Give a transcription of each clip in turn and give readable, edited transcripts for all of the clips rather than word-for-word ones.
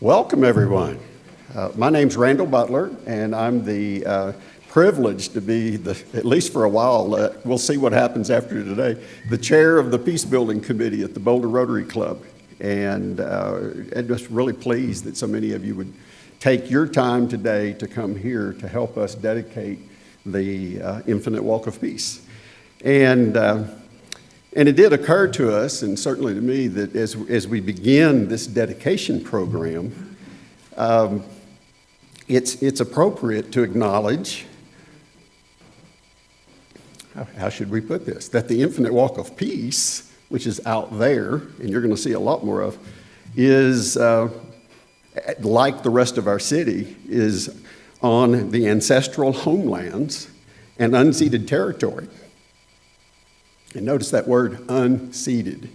Welcome, everyone. My name's Randall Butler, and I'm the privileged to be, at least for a while, we'll see what happens after today, the chair of the Peace Building Committee at the Boulder Rotary Club. And just really pleased that so many of you would take your time today to come here to help us dedicate the Infinite Walk of Peace. And it did occur to us, and certainly to me, that as we begin this dedication program, it's appropriate to acknowledge, how should we put this, that the Infinite Walk of Peace, which is out there, and you're going to see a lot more of, is, like the rest of our city, is on the ancestral homelands and unceded territory. And notice that word, unceded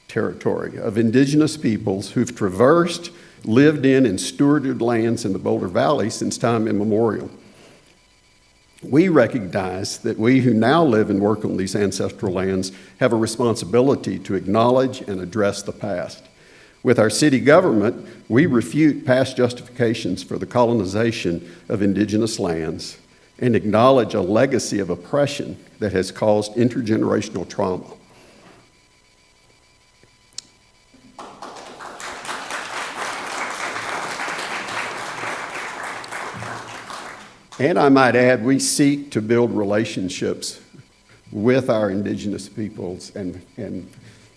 territory, of indigenous peoples who've traversed, lived in, and stewarded lands in the Boulder Valley since time immemorial. We recognize that we who now live and work on these ancestral lands have a responsibility to acknowledge and address the past. With our city government, we refute past justifications for the colonization of indigenous lands and acknowledge a legacy of oppression that has caused intergenerational trauma. And I might add, we seek to build relationships with our indigenous peoples and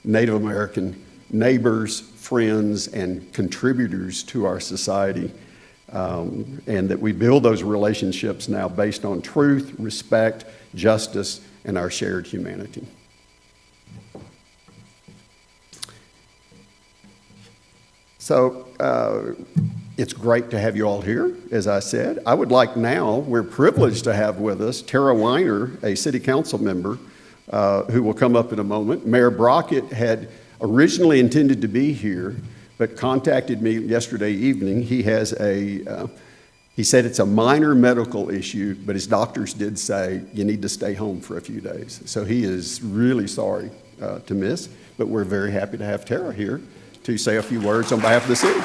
Native American neighbors, friends, and contributors to our society. And that we build those relationships now based on truth, respect, justice, and our shared humanity. So it's great to have you all here, as I said. I would like now, we're privileged to have with us Tara Weiner, a city council member, who will come up in a moment. Mayor Brockett had originally intended to be here, but contacted me yesterday evening. He said it's a minor medical issue, but his doctors did say you need to stay home for a few days. So he is really sorry to miss, but we're very happy to have Tara here to say a few words on behalf of the city.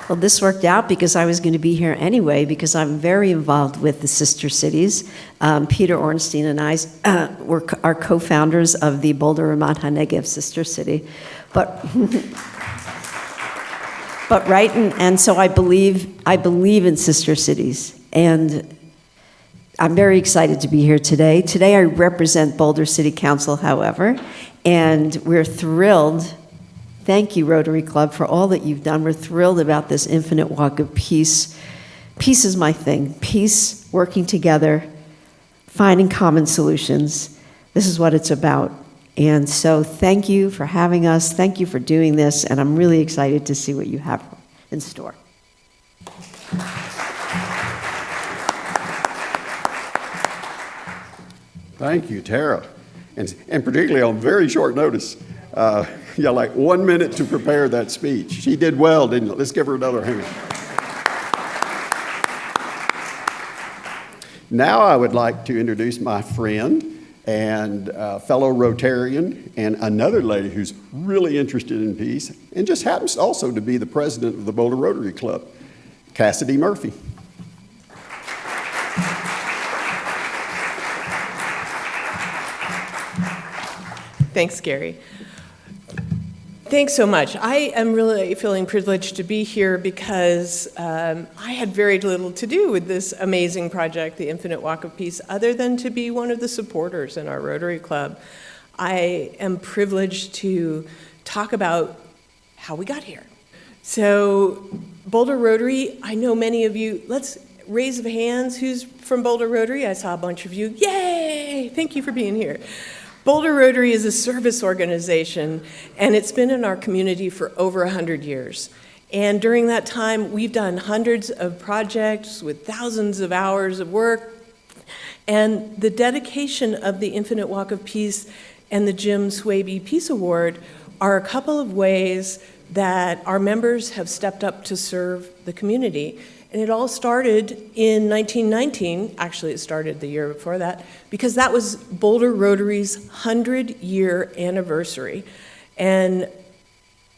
Well, this worked out because I was going to be here anyway, because I'm very involved with the sister cities. Peter Ornstein and I are co-founders of the Boulder Ramat HaNegev sister city. But right, and so I believe in sister cities. And I'm very excited to be here today. Today I represent Boulder City Council, however, and we're thrilled. Thank you, Rotary Club, for all that you've done. We're thrilled about this Infinite Walk of Peace. Peace is my thing. Peace, working together, finding common solutions. This is what it's about. And so thank you for having us. Thank you for doing this. And I'm really excited to see what you have in store. Thank you, Tara. And particularly on very short notice. Like 1 minute to prepare that speech. She did well, didn't it? Let's give her another hand. Now I would like to introduce my friend and fellow Rotarian and another lady who's really interested in peace and just happens also to be the president of the Boulder Rotary Club, Cassidy Murphy. Thanks, Gary. Thanks so much. I am really feeling privileged to be here because I had very little to do with this amazing project, the Infinite Walk of Peace, other than to be one of the supporters in our Rotary Club. I am privileged to talk about how we got here. So Boulder Rotary, I know many of you, let's raise of hands, who's from Boulder Rotary? I saw a bunch of you. Yay! Thank you for being here. Boulder Rotary is a service organization, and it's been in our community for over 100 years. And during that time, we've done hundreds of projects with thousands of hours of work. And the dedication of the Infinite Walk of Peace and the Jim Swaby Peace Award are a couple of ways that our members have stepped up to serve the community. And it all started in 1919, actually it started the year before that, because that was Boulder Rotary's 100-year anniversary. And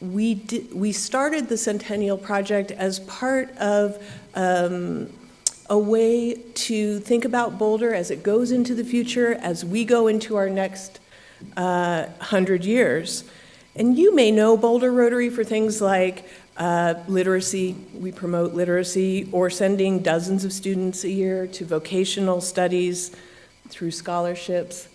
we started the Centennial Project as part of a way to think about Boulder as it goes into the future, as we go into our next 100 years. And you may know Boulder Rotary for things like literacy. We promote literacy, or sending dozens of students a year to vocational studies through scholarships.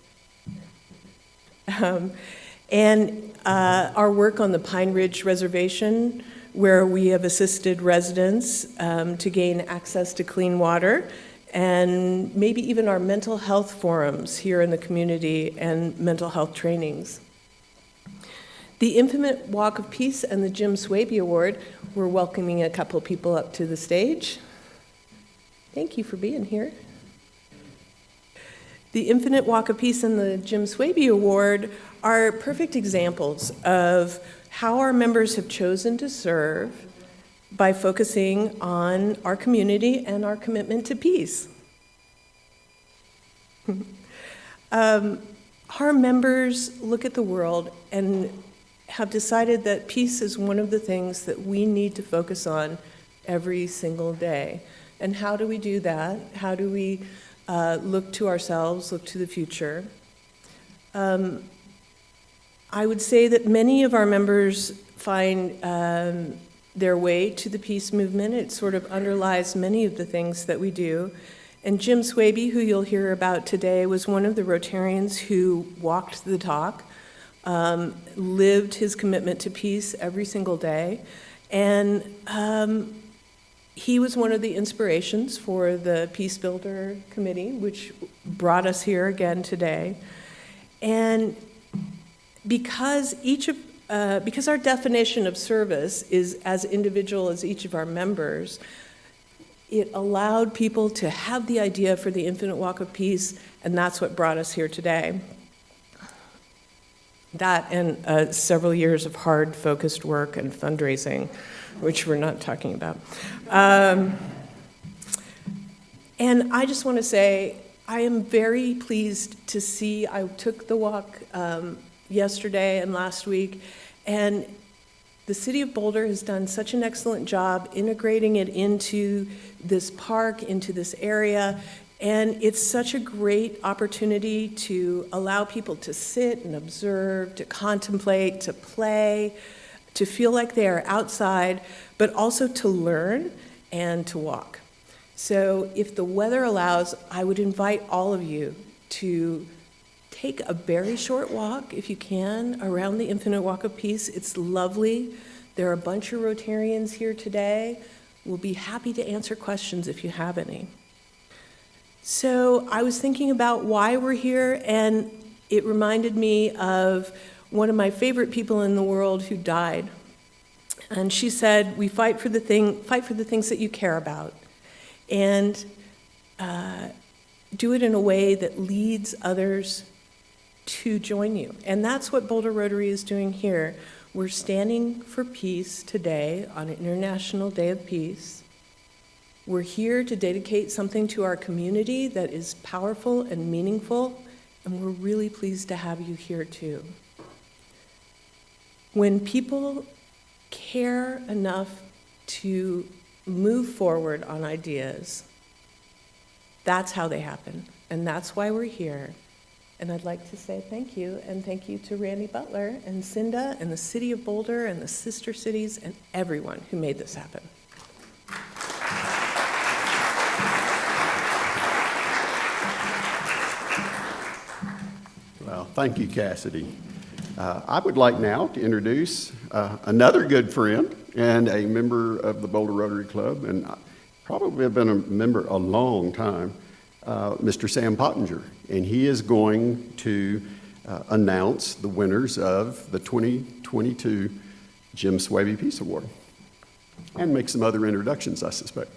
And our work on the Pine Ridge Reservation, where we have assisted residents to gain access to clean water, and maybe even our mental health forums here in the community and mental health trainings. The Infinite Walk of Peace and the Jim Swaby Award, we're welcoming a couple of people up to the stage. Thank you for being here. The Infinite Walk of Peace and the Jim Swaby Award are perfect examples of how our members have chosen to serve by focusing on our community and our commitment to peace. Our members look at the world and have decided that peace is one of the things that we need to focus on every single day. And how do we do that? How do we look to ourselves, look to the future? I would say that many of our members find their way to the peace movement. It sort of underlies many of the things that we do. And Jim Swaby, who you'll hear about today, was one of the Rotarians who walked the talk, lived his commitment to peace every single day. And he was one of the inspirations for the Peace Builder Committee, which brought us here again today. And because because our definition of service is as individual as each of our members, it allowed people to have the idea for the Infinite Walk of Peace, and that's what brought us here today. That and several years of hard, focused work and fundraising, which we're not talking about. And I just want to say, I am very pleased to see, I took the walk yesterday and last week, and the City of Boulder has done such an excellent job integrating it into this park, into this area, and it's such a great opportunity to allow people to sit and observe, to contemplate, to play, to feel like they are outside, but also to learn and to walk. So if the weather allows, I would invite all of you to take a very short walk, if you can, around the Infinite Walk of Peace. It's lovely. There are a bunch of Rotarians here today. We'll be happy to answer questions if you have any. So I was thinking about why we're here, and it reminded me of one of my favorite people in the world who died. And she said, "We fight for the things that you care about, and do it in a way that leads others to join you." And that's what Boulder Rotary is doing here. We're standing for peace today on International Day of Peace. We're here to dedicate something to our community that is powerful and meaningful, and we're really pleased to have you here too. When people care enough to move forward on ideas, that's how they happen, and that's why we're here. And I'd like to say thank you, and thank you to Randy Butler and Cinda and the City of Boulder and the sister cities and everyone who made this happen. Well, thank you, Cassidy. I would like now to introduce another good friend and a member of the Boulder Rotary Club, and probably have been a member a long time, Mr. Sam Pottinger. And he is going to announce the winners of the 2022 Jim Swaby Peace Award and make some other introductions, I suspect.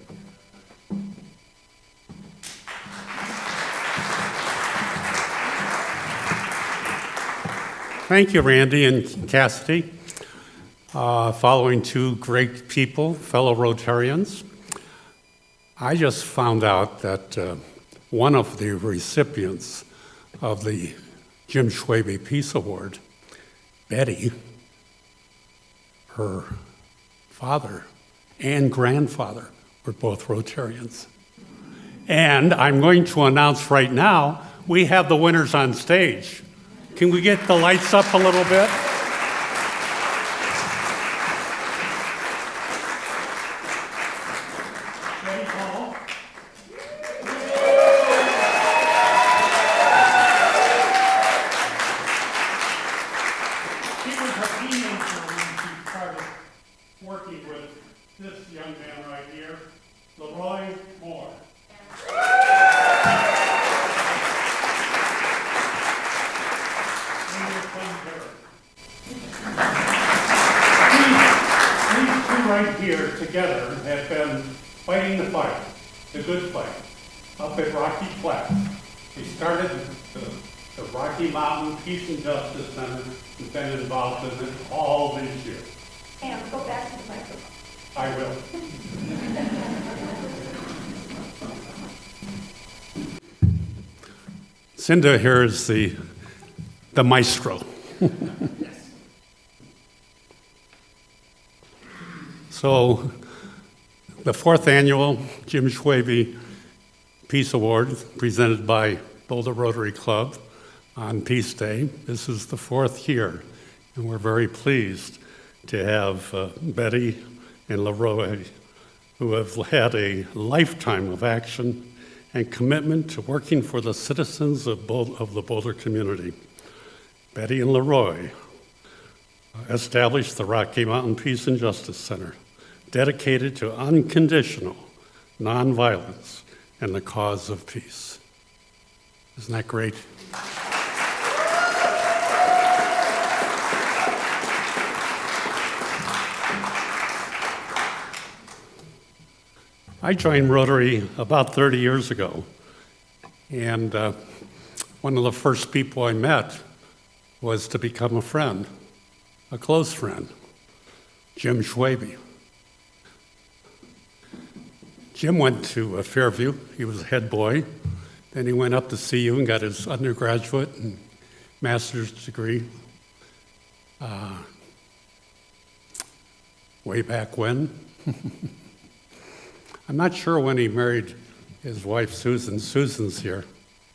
Thank you, Randy and Cassidy. Following two great people, fellow Rotarians, I just found out that one of the recipients of the Jim Schwaby Peace Award, Betty, her father and grandfather were both Rotarians. And I'm going to announce right now, we have the winners on stage. Can we get the lights up a little bit? Working with this young man right here, Leroy Moore. These two right here together have been fighting the fight, the good fight, up at Rocky Flat. They started the Rocky Mountain Peace and Justice Center and been involved in it all these years. And go back to the microphone. I will. Cinda here is the maestro. So, the 4th annual Jim Schwaby Peace Award presented by Boulder Rotary Club on Peace Day. This is the 4th year, and we're very pleased to have Betty and Leroy, who have had a lifetime of action and commitment to working for the citizens of the Boulder community. Betty and Leroy established the Rocky Mountain Peace and Justice Center, dedicated to unconditional nonviolence and the cause of peace. Isn't that great? I joined Rotary about 30 years ago, and one of the first people I met was to become a friend, a close friend, Jim Schwaby. Jim went to Fairview. He was a head boy. Then he went up to CU and got his undergraduate and master's degree way back when. I'm not sure when he married his wife, Susan. Susan's here.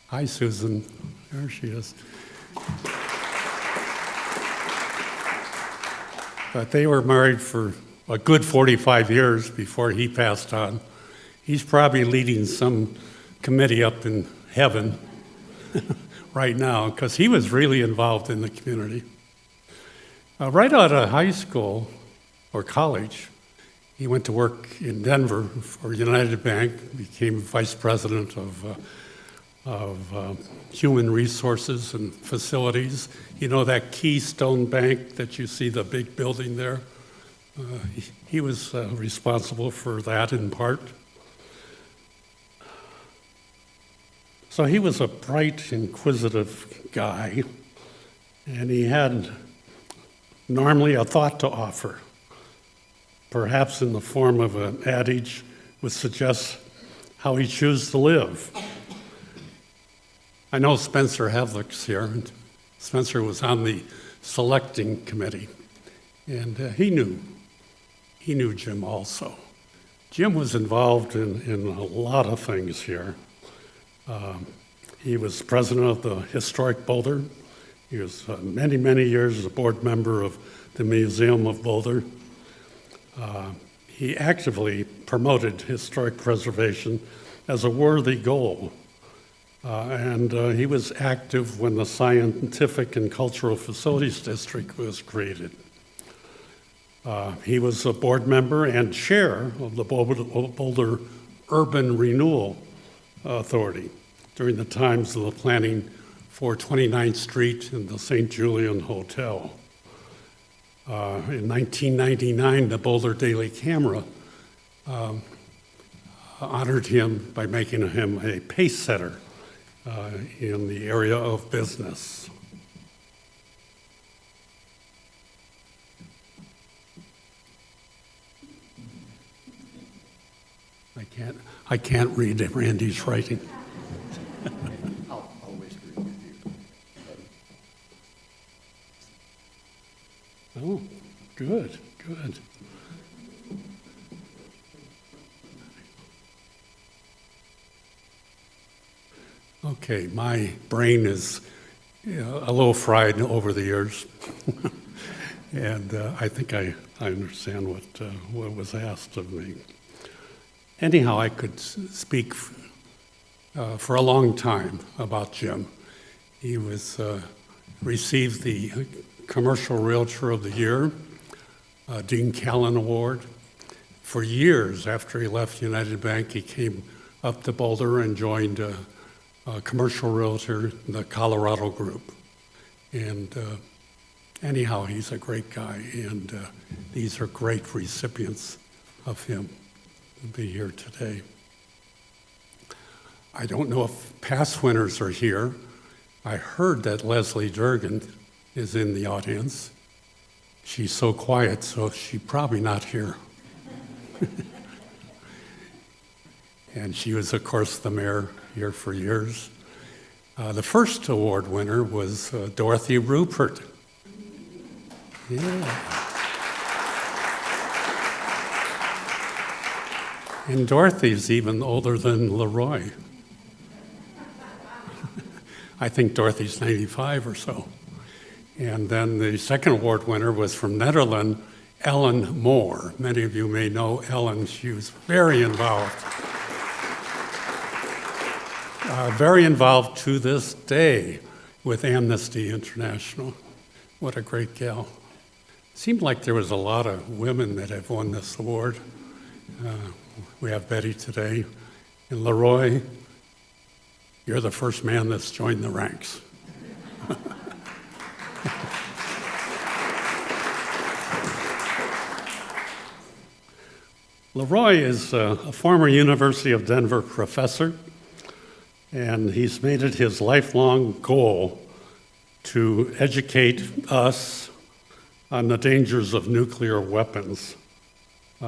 Hi, Susan. There she is. But they were married for a good 45 years before he passed on. He's probably leading some committee up in heaven right now because he was really involved in the community. Right out of high school or college, he went to work in Denver for United Bank, became vice president of human resources and facilities. You know that Keystone Bank that you see, the big building there? He was responsible for that in part. So he was a bright, inquisitive guy, and he had normally a thought to offer, perhaps in the form of an adage which suggests how he chose to live. I know Spencer Havlick's here, and Spencer was on the selecting committee, and he knew Jim also. Jim was involved in a lot of things here. He was president of the Historic Boulder. He was many, many years a board member of the Museum of Boulder. He actively promoted historic preservation as a worthy goal. And he was active when the Scientific and Cultural Facilities District was created. He was a board member and chair of the Boulder Urban Renewal Authority during the times of the planning for 29th Street and the St. Julian Hotel. In 1999, the Boulder Daily Camera honored him by making him a pace setter in the area of business. I can't read Randy's writing. I'll always agree with you. Oh, good, Good. Okay, my brain is a little fried over the years, and I think I understand what was asked of me. Anyhow, I could speak for a long time about Jim. He received the Commercial Realtor of the Year, Dean Callan Award. For years after he left United Bank, he came up to Boulder and joined a commercial realtor, the Colorado Group. And anyhow, he's a great guy, and these are great recipients of him to be here today. I don't know if past winners are here. I heard that Leslie Durgan is in the audience. She's so quiet, so she's probably not here. And she was, of course, the mayor here for years. The first award winner was Dorothy Rupert. Yeah. And Dorothy's even older than Leroy. I think Dorothy's 95 or so. And then the second award winner was from Netherlands, Ellen Moore. Many of you may know Ellen. She was very involved to this day with Amnesty International. What a great gal. Seemed like there was a lot of women that have won this award. We have Betty today. And Leroy, you're the first man that's joined the ranks. Leroy is a former University of Denver professor, and he's made it his lifelong goal to educate us on the dangers of nuclear weapons.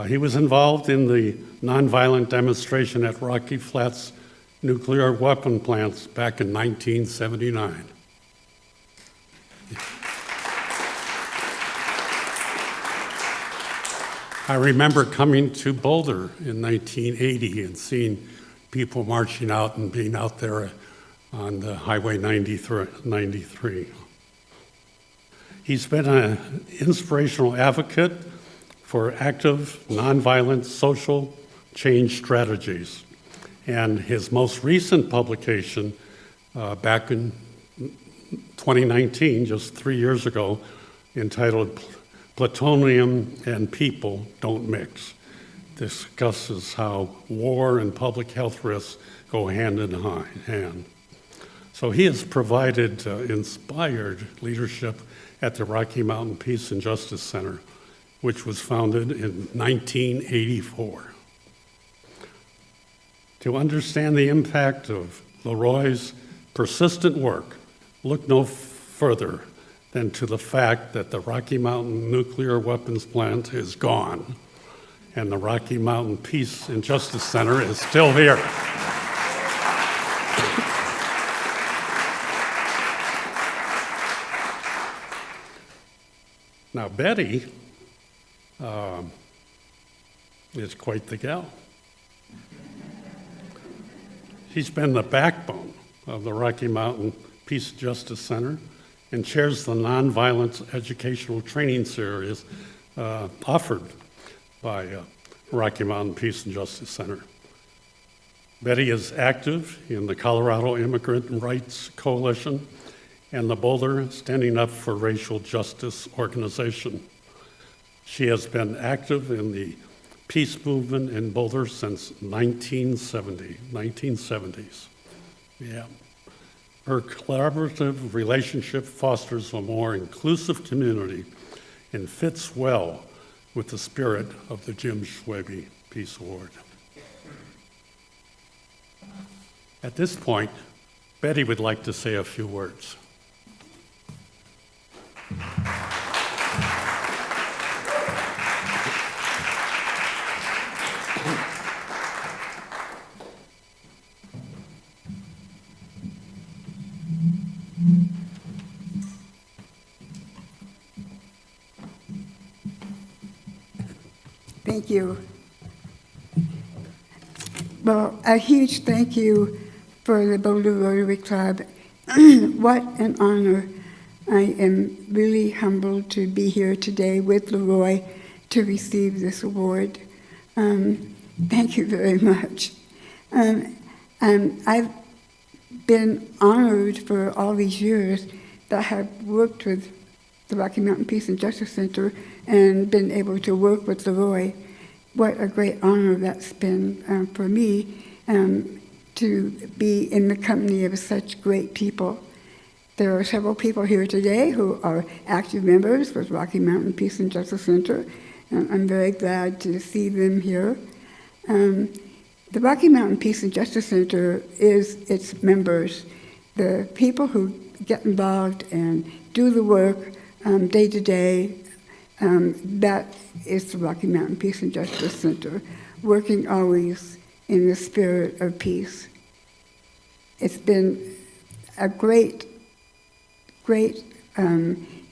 He was involved in the nonviolent demonstration at Rocky Flats nuclear weapon plants back in 1979. I remember coming to Boulder in 1980 and seeing people marching out and being out there on the Highway 93. He's been an inspirational advocate for active, nonviolent social change strategies. And his most recent publication back in 2019, just 3 years ago, entitled Plutonium and People Don't Mix, discusses how war and public health risks go hand in hand. So he has provided inspired leadership at the Rocky Mountain Peace and Justice Center, which was founded in 1984. To understand the impact of Leroy's persistent work, look no further than to the fact that the Rocky Mountain Nuclear Weapons Plant is gone, and the Rocky Mountain Peace and Justice Center is still here. Now, Betty is quite the gal. She's been the backbone of the Rocky Mountain Peace and Justice Center and chairs the nonviolence educational training series offered by Rocky Mountain Peace and Justice Center. Betty is active in the Colorado Immigrant Rights Coalition and the Boulder Standing Up for Racial Justice organization. She has been active in the peace movement in Boulder since 1970s. Yeah. Her collaborative relationship fosters a more inclusive community and fits well with the spirit of the Jim Schwaby Peace Award. At this point, Betty would like to say a few words. Thank you. Well, a huge thank you for the Boulder Rotary Club. What an honor. I am really humbled to be here today with Leroy to receive this award. Thank you very much. I've been honored for all these years that I have worked with the Rocky Mountain Peace and Justice Center and been able to work with Leroy. What a great honor that's been for me to be in the company of such great people. There are several people here today who are active members with Rocky Mountain Peace and Justice Center, and I'm very glad to see them here. The Rocky Mountain Peace and Justice Center is its members, the people who get involved and do the work day to day. That is the Rocky Mountain Peace and Justice Center, working always in the spirit of peace. It's been a great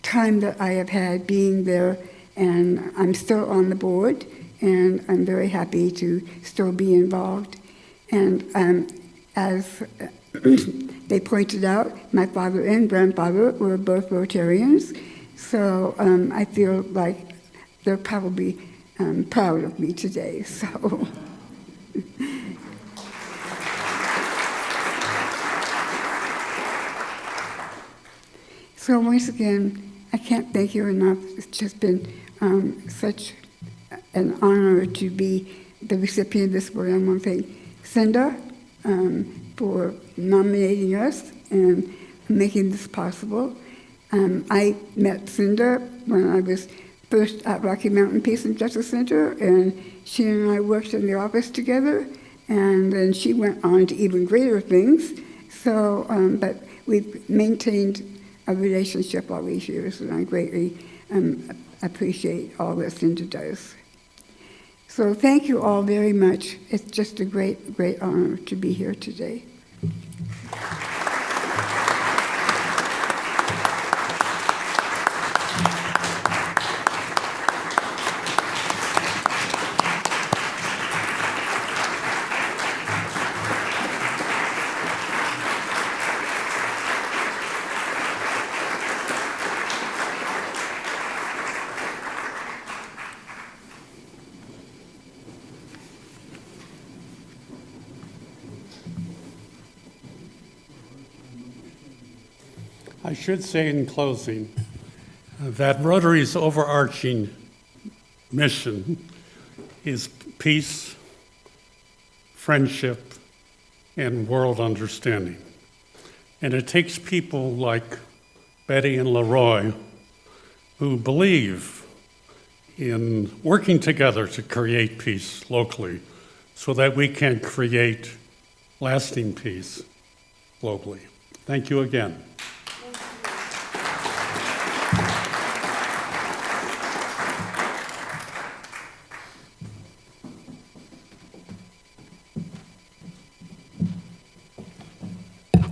time that I have had being there, and I'm still on the board, and I'm very happy to still be involved. And as they pointed out, my father and grandfather were both Rotarians, so I feel like they're probably proud of me today. So once again, I can't thank you enough. It's just been such an honor to be the recipient of this award. I want to thank Cinda for nominating us and making this possible. I met Cinda when I was first at Rocky Mountain Peace and Justice Center, and she and I worked in the office together, and then she went on to even greater things. So, but we've maintained a relationship all these years, and I greatly appreciate all that Cinda does. So thank you all very much. It's just a great honor to be here today. I should say in closing that Rotary's overarching mission is peace, friendship, and world understanding. And it takes people like Betty and Leroy who believe in working together to create peace locally so that we can create lasting peace globally. Thank you again.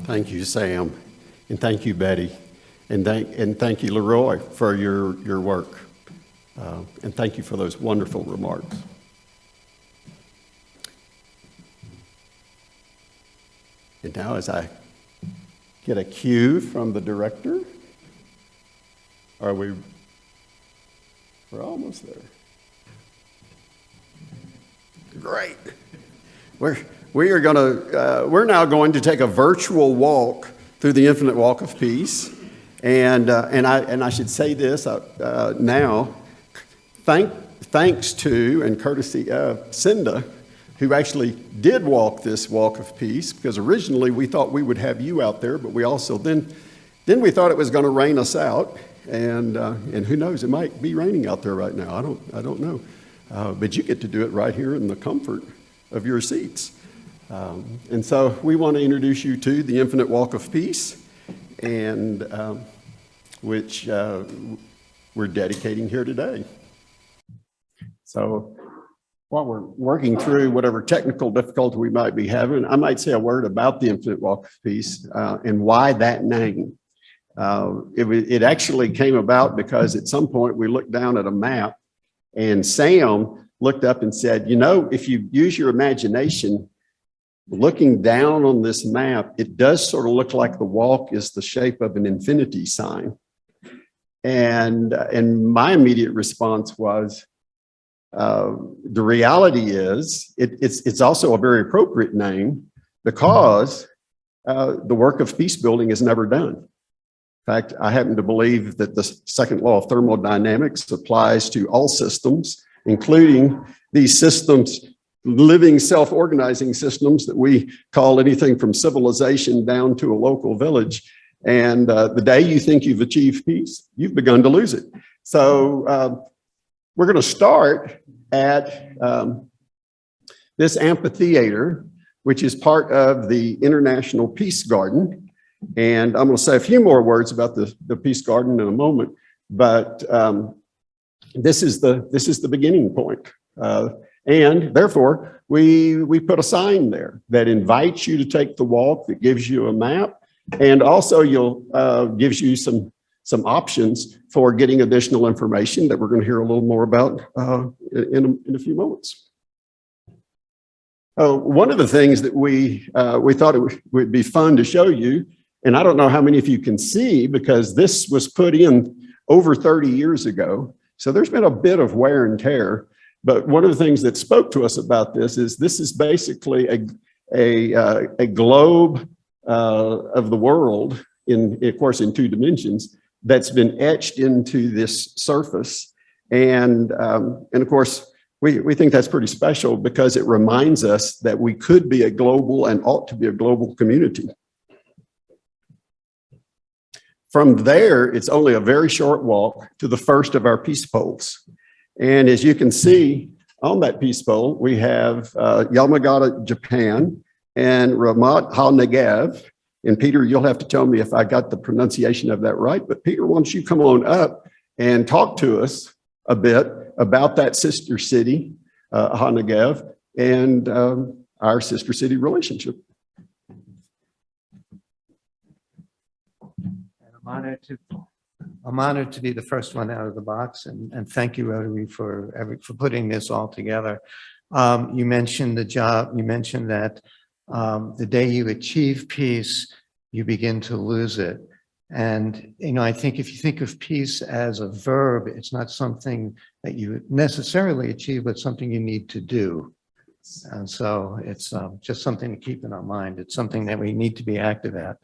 Thank you, Sam, and thank you, Betty, and thank you, Leroy, for your work, and thank you for those wonderful remarks. And now, as I get a cue from the director, we're almost there. Great. We're now going to take a virtual walk through the Infinite Walk of Peace, and I should say this now. Thanks to and courtesy of Cinda, who actually did walk this walk of peace, because originally we thought we would have you out there, but we also then we thought it was going to rain us out, and who knows, it might be raining out there right now. I don't know, but you get to do it right here in the comfort of your seats. And so we want to introduce you to the Infinite Walk of Peace, and which we're dedicating here today. So while we're working through whatever technical difficulty we might be having, I might say a word about the Infinite Walk of Peace and why that name. It actually came about because at some point we looked down at a map, and Sam looked up and said, you know, if you use your imagination, looking down on this map, it does sort of look like the walk is the shape of an infinity sign. And my immediate response was, the reality is it's also a very appropriate name because the work of peace building is never done. In fact, I happen to believe that the second law of thermodynamics applies to all systems, including these systems, living self-organizing systems that we call anything from civilization down to a local village. And the day you think you've achieved peace, you've begun to lose it. So we're going to start at this amphitheater, which is part of the International Peace Garden. And I'm going to say a few more words about the Peace Garden in a moment, but this is the beginning point. And therefore, we put a sign there that invites you to take the walk, that gives you a map, and also gives you some options for getting additional information that we're going to hear a little more about in a few moments. One of the things that we thought it would be fun to show you, and I don't know how many of you can see because this was put in over 30 years ago, so there's been a bit of wear and tear. But one of the things that spoke to us about this is basically a globe of the world, of course, in 2 dimensions, that's been etched into this surface. And of course, we think that's pretty special because it reminds us that we could be a global and ought to be a global community. From there, it's only a very short walk to the first of our peace poles. And as you can see on that peace pole, we have Yamagata, Japan, and Ramat HaNegev. And Peter, you'll have to tell me if I got the pronunciation of that right. But Peter, why don't you come on up and talk to us a bit about that sister city, HaNegev, and our sister city relationship. I'm honored to be the first one out of the box, and thank you, Rotary, for putting this all together. You mentioned the job. You mentioned that the day you achieve peace, you begin to lose it. And I think if you think of peace as a verb, it's not something that you necessarily achieve, but something you need to do. And so it's just something to keep in our mind. It's something that we need to be active at.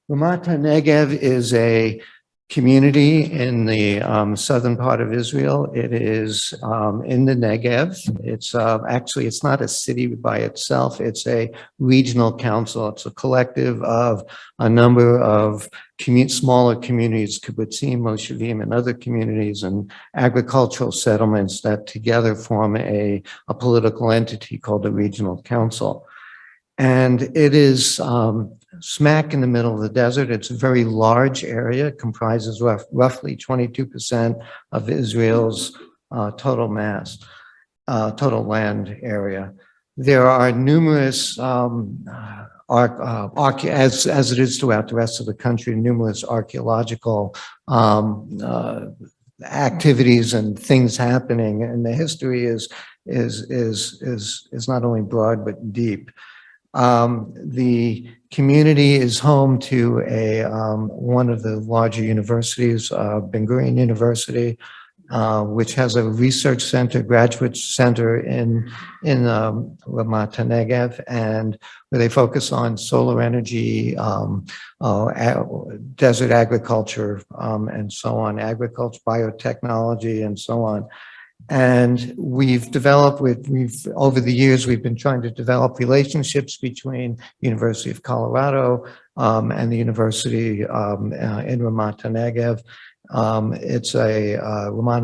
Ramat HaNegev is a community in the southern part of Israel. It is in the Negev. It's actually, it's not a city by itself. It's a regional council. It's a collective of a number of smaller communities, kibbutzim, moshavim, and other communities and agricultural settlements that together form a political entity called the Regional Council. And it is smack in the middle of the desert. It's a very large area. It comprises roughly 22% of Israel's total mass, total land area. There are numerous, as it is throughout the rest of the country, numerous archaeological activities and things happening. And the history is not only broad but deep. The community is home to one of the larger universities, Ben Gurion University, which has a research center, graduate center in Ramat HaNegev, and where they focus on solar energy, desert agriculture, and so on, agriculture, biotechnology, and so on. And we've developed over the years, we've been trying to develop relationships between University of Colorado and the University in Ramat HaNegev. Ramat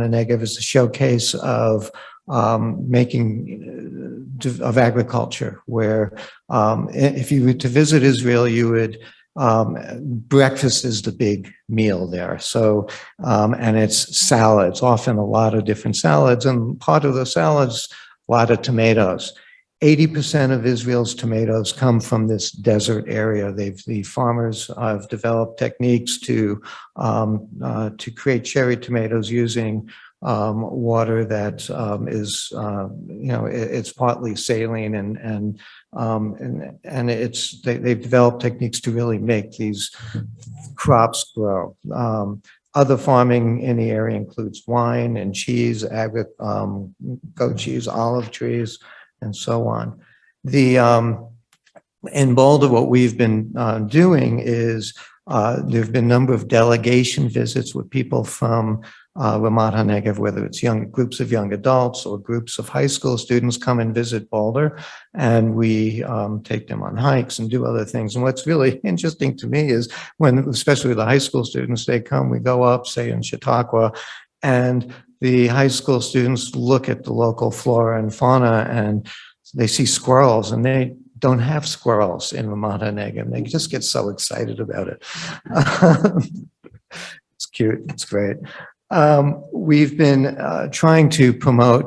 HaNegev is a showcase of of agriculture, where if you were to visit Israel, you would breakfast is the big meal there. So, and it's salads, often a lot of different salads, and part of the salads, a lot of tomatoes. 80% of Israel's tomatoes come from this desert area. The farmers have developed techniques to create cherry tomatoes using water that is, it's partly saline and they've developed techniques to really make these crops grow. Other farming in the area includes wine and cheese, goat cheese, olive trees, and so on. In Boulder, what we've been doing is there have been a number of delegation visits with people from Ramat HaNegev, whether it's groups of young adults or groups of high school students come and visit Boulder, and we take them on hikes and do other things. And what's really interesting to me is when, especially the high school students, they come, we go up, say in Chautauqua, and the high school students look at the local flora and fauna and they see squirrels, and they don't have squirrels in Ramat HaNegev. They just get so excited about it. It's cute. It's great. We've been trying to promote,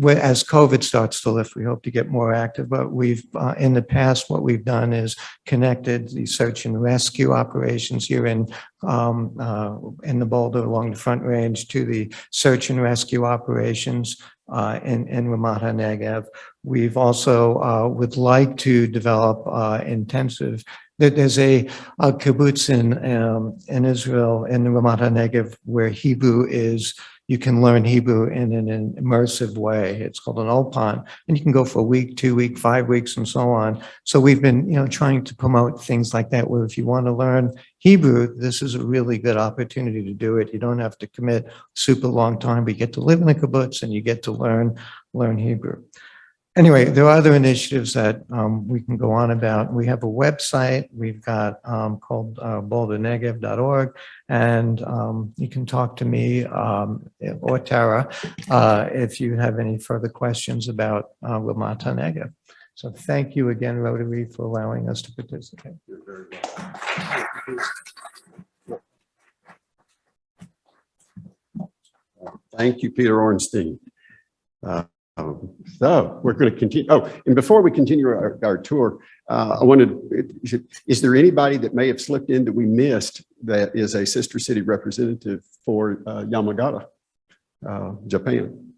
as COVID starts to lift, we hope to get more active, but we've, in the past, what we've done is connected the search and rescue operations here in the Boulder along the Front Range to the search and rescue operations in Ramat HaNegev. We've also would like to develop intensive. There's a kibbutz in Israel in the Ramat HaNegev where Hebrew is. You can learn Hebrew in an immersive way. It's called an Ulpan, and you can go for a week, 2 weeks, 5 weeks, and so on. So we've been, trying to promote things like that. Where if you want to learn Hebrew, this is a really good opportunity to do it. You don't have to commit super long time, but you get to live in a kibbutz and you get to learn Hebrew. Anyway, there are other initiatives that we can go on about. We have a website we've got called bouldernegev.org, and you can talk to me or Tara if you have any further questions about Ramat HaNegev. So thank you again, Rotary, for allowing us to participate. You're very welcome. Thank you, Peter Ornstein. So we're going to continue. Oh, and before we continue our tour, I wanted, is there anybody that may have slipped in that we missed that is a sister city representative for Yamagata, Japan?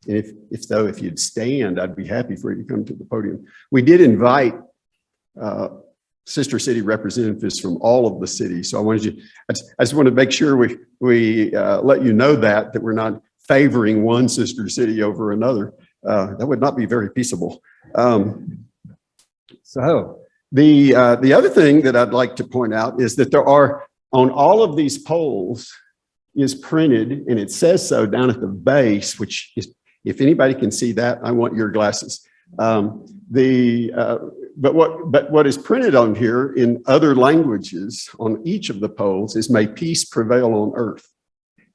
And if so, if you'd stand, I'd be happy for you to come to the podium. We did invite sister city representatives from all of the cities. So I just want to make sure we let you know that we're not favoring one sister city over another. That would not be very peaceable. So the other thing that I'd like to point out is that there are, on all of these poles is printed, and it says so down at the base, which is, if anybody can see that, I want your glasses. But what is printed on here in other languages on each of the poles is "May peace prevail on earth."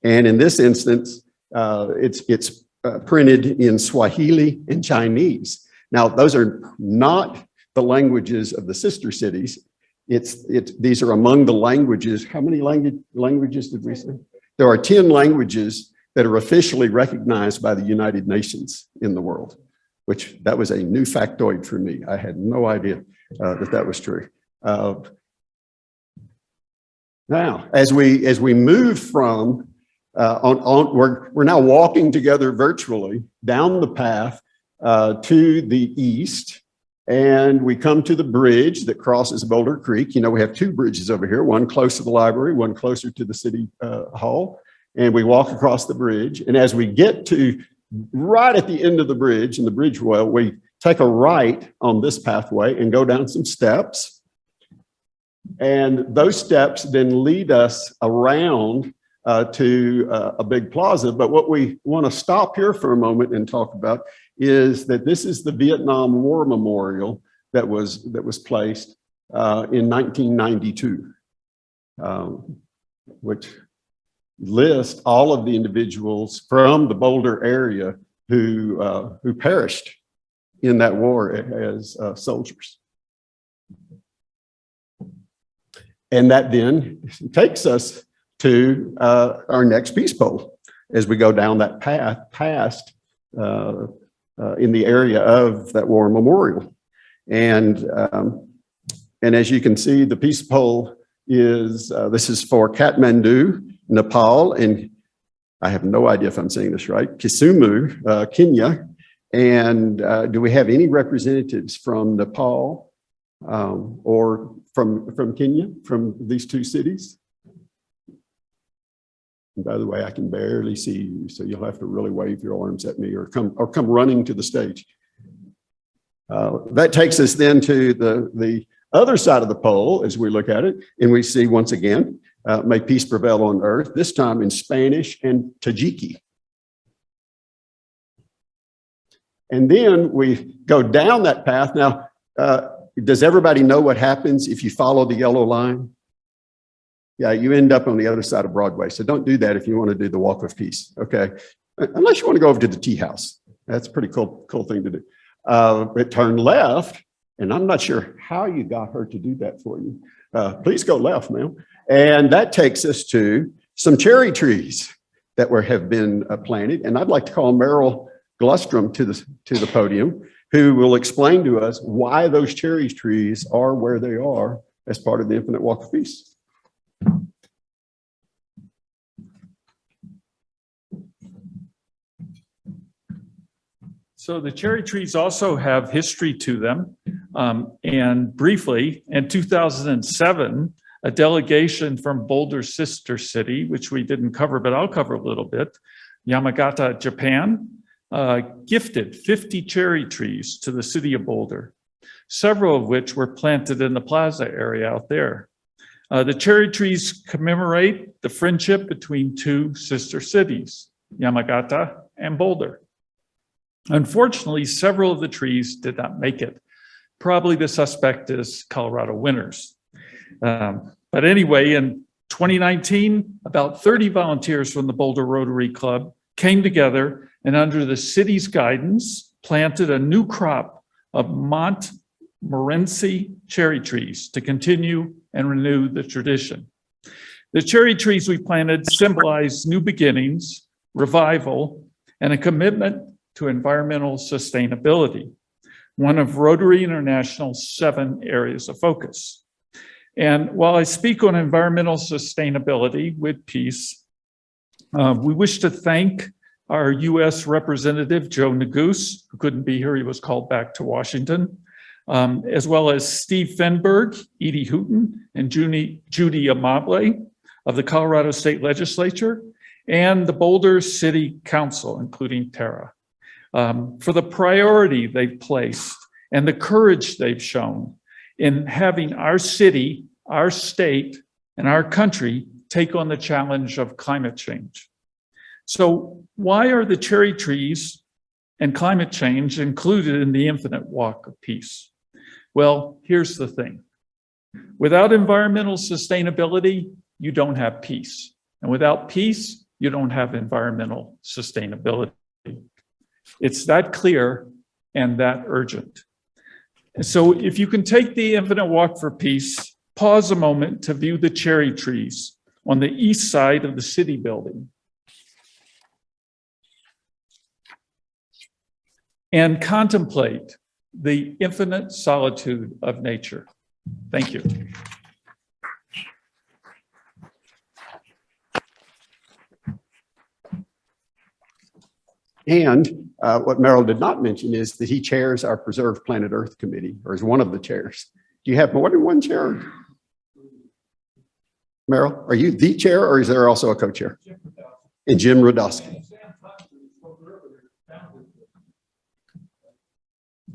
And in this instance, it's printed in Swahili and Chinese. Now, those are not the languages of the sister cities. These are among the languages. How many languages did we say? There are 10 languages that are officially recognized by the United Nations in the world, which that was a new factoid for me. I had no idea that was true. Now, as we move from we're now walking together virtually down the path to the east, and we come to the bridge that crosses Boulder Creek. We have two bridges over here, one close to the library, one closer to the city hall, and we walk across the bridge. And as we get to right at the end of the bridge, in the bridge well, we take a right on this pathway and go down some steps. And those steps then lead us around to a big plaza. But what we want to stop here for a moment and talk about is that this is the Vietnam War Memorial that was placed in 1992, which lists all of the individuals from the Boulder area who perished in that war as soldiers. And that then takes us to our next peace pole as we go down that path past in the area of that war memorial. And as you can see, the peace pole is, this is for Kathmandu, Nepal, and I have no idea if I'm saying this right, Kisumu, Kenya. And do we have any representatives from Nepal or from Kenya, from these two cities? And by the way, I can barely see you, so you'll have to really wave your arms at me or come running to the stage. That takes us then to the other side of the pole as we look at it, and we see once again, may peace prevail on earth, this time in Spanish and Tajiki. And then we go down that path. Now, does everybody know what happens if you follow the yellow line? Yeah, you end up on the other side of Broadway. So don't do that if you want to do the Walk of Peace, okay? Unless you want to go over to the tea house. That's a pretty cool thing to do. But turn left, and I'm not sure how you got her to do that for you. Please go left, ma'am. And that takes us to some cherry trees that have been planted. And I'd like to call Merrill Glustrom to the podium, who will explain to us why those cherry trees are where they are as part of the Infinite Walk of Peace. So the cherry trees also have history to them. And briefly, in 2007, a delegation from Boulder's sister city, which we didn't cover, but I'll cover a little bit, Yamagata, Japan, gifted 50 cherry trees to the city of Boulder, several of which were planted in the Plaza area out there. The cherry trees commemorate the friendship between two sister cities, Yamagata and Boulder. Unfortunately, several of the trees did not make it. Probably the suspect is Colorado winters. But anyway, in 2019, about 30 volunteers from the Boulder Rotary Club came together and under the city's guidance, planted a new crop of Montmorency cherry trees to continue and renew the tradition. The cherry trees we planted symbolize new beginnings, revival, and a commitment to environmental sustainability, one of Rotary International's 7 areas of focus. And while I speak on environmental sustainability with peace, we wish to thank our U.S. Representative, Joe Neguse, who couldn't be here, he was called back to Washington, as well as Steve Fenberg, Edie Hooten, and Judy Amable of the Colorado State Legislature, and the Boulder City Council, including Tara, for the priority they've placed and the courage they've shown in having our city, our state, and our country take on the challenge of climate change. So why are the cherry trees and climate change included in the Infinite Walk of Peace? Well, here's the thing. Without environmental sustainability, you don't have peace. And without peace, you don't have environmental sustainability. It's that clear and that urgent. And so if you can take the Infinite Walk for Peace, pause a moment to view the cherry trees on the east side of the city building. And contemplate the infinite solitude of nature. Thank you. And what Merrill did not mention is that he chairs our Preserve Planet Earth Committee, or is one of the chairs. Do you have more than one chair? Merrill, are you the chair, or is there also a co-chair? And Jim Radowski.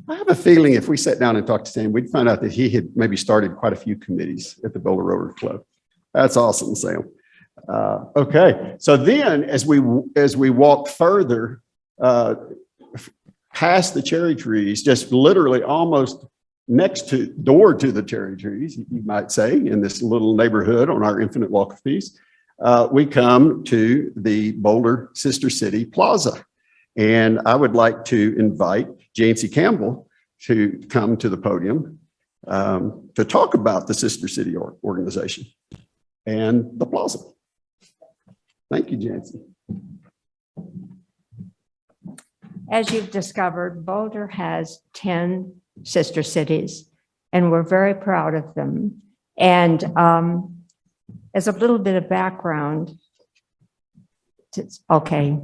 I have a feeling if we sat down and talked to Sam, we'd find out that he had maybe started quite a few committees at the Boulder Rotary Club. That's awesome, Sam. Okay, so then as we walk further past the cherry trees, just literally almost next door to the cherry trees, you might say, in this little neighborhood on our Infinite Walk of Peace, we come to the Boulder Sister City Plaza. And I would like to invite Jancy Campbell to come to the podium to talk about the Sister City organization and the Plaza. Thank you, Jancy. As you've discovered, Boulder has 10 sister cities, and we're very proud of them. And as a little bit of background, Okay.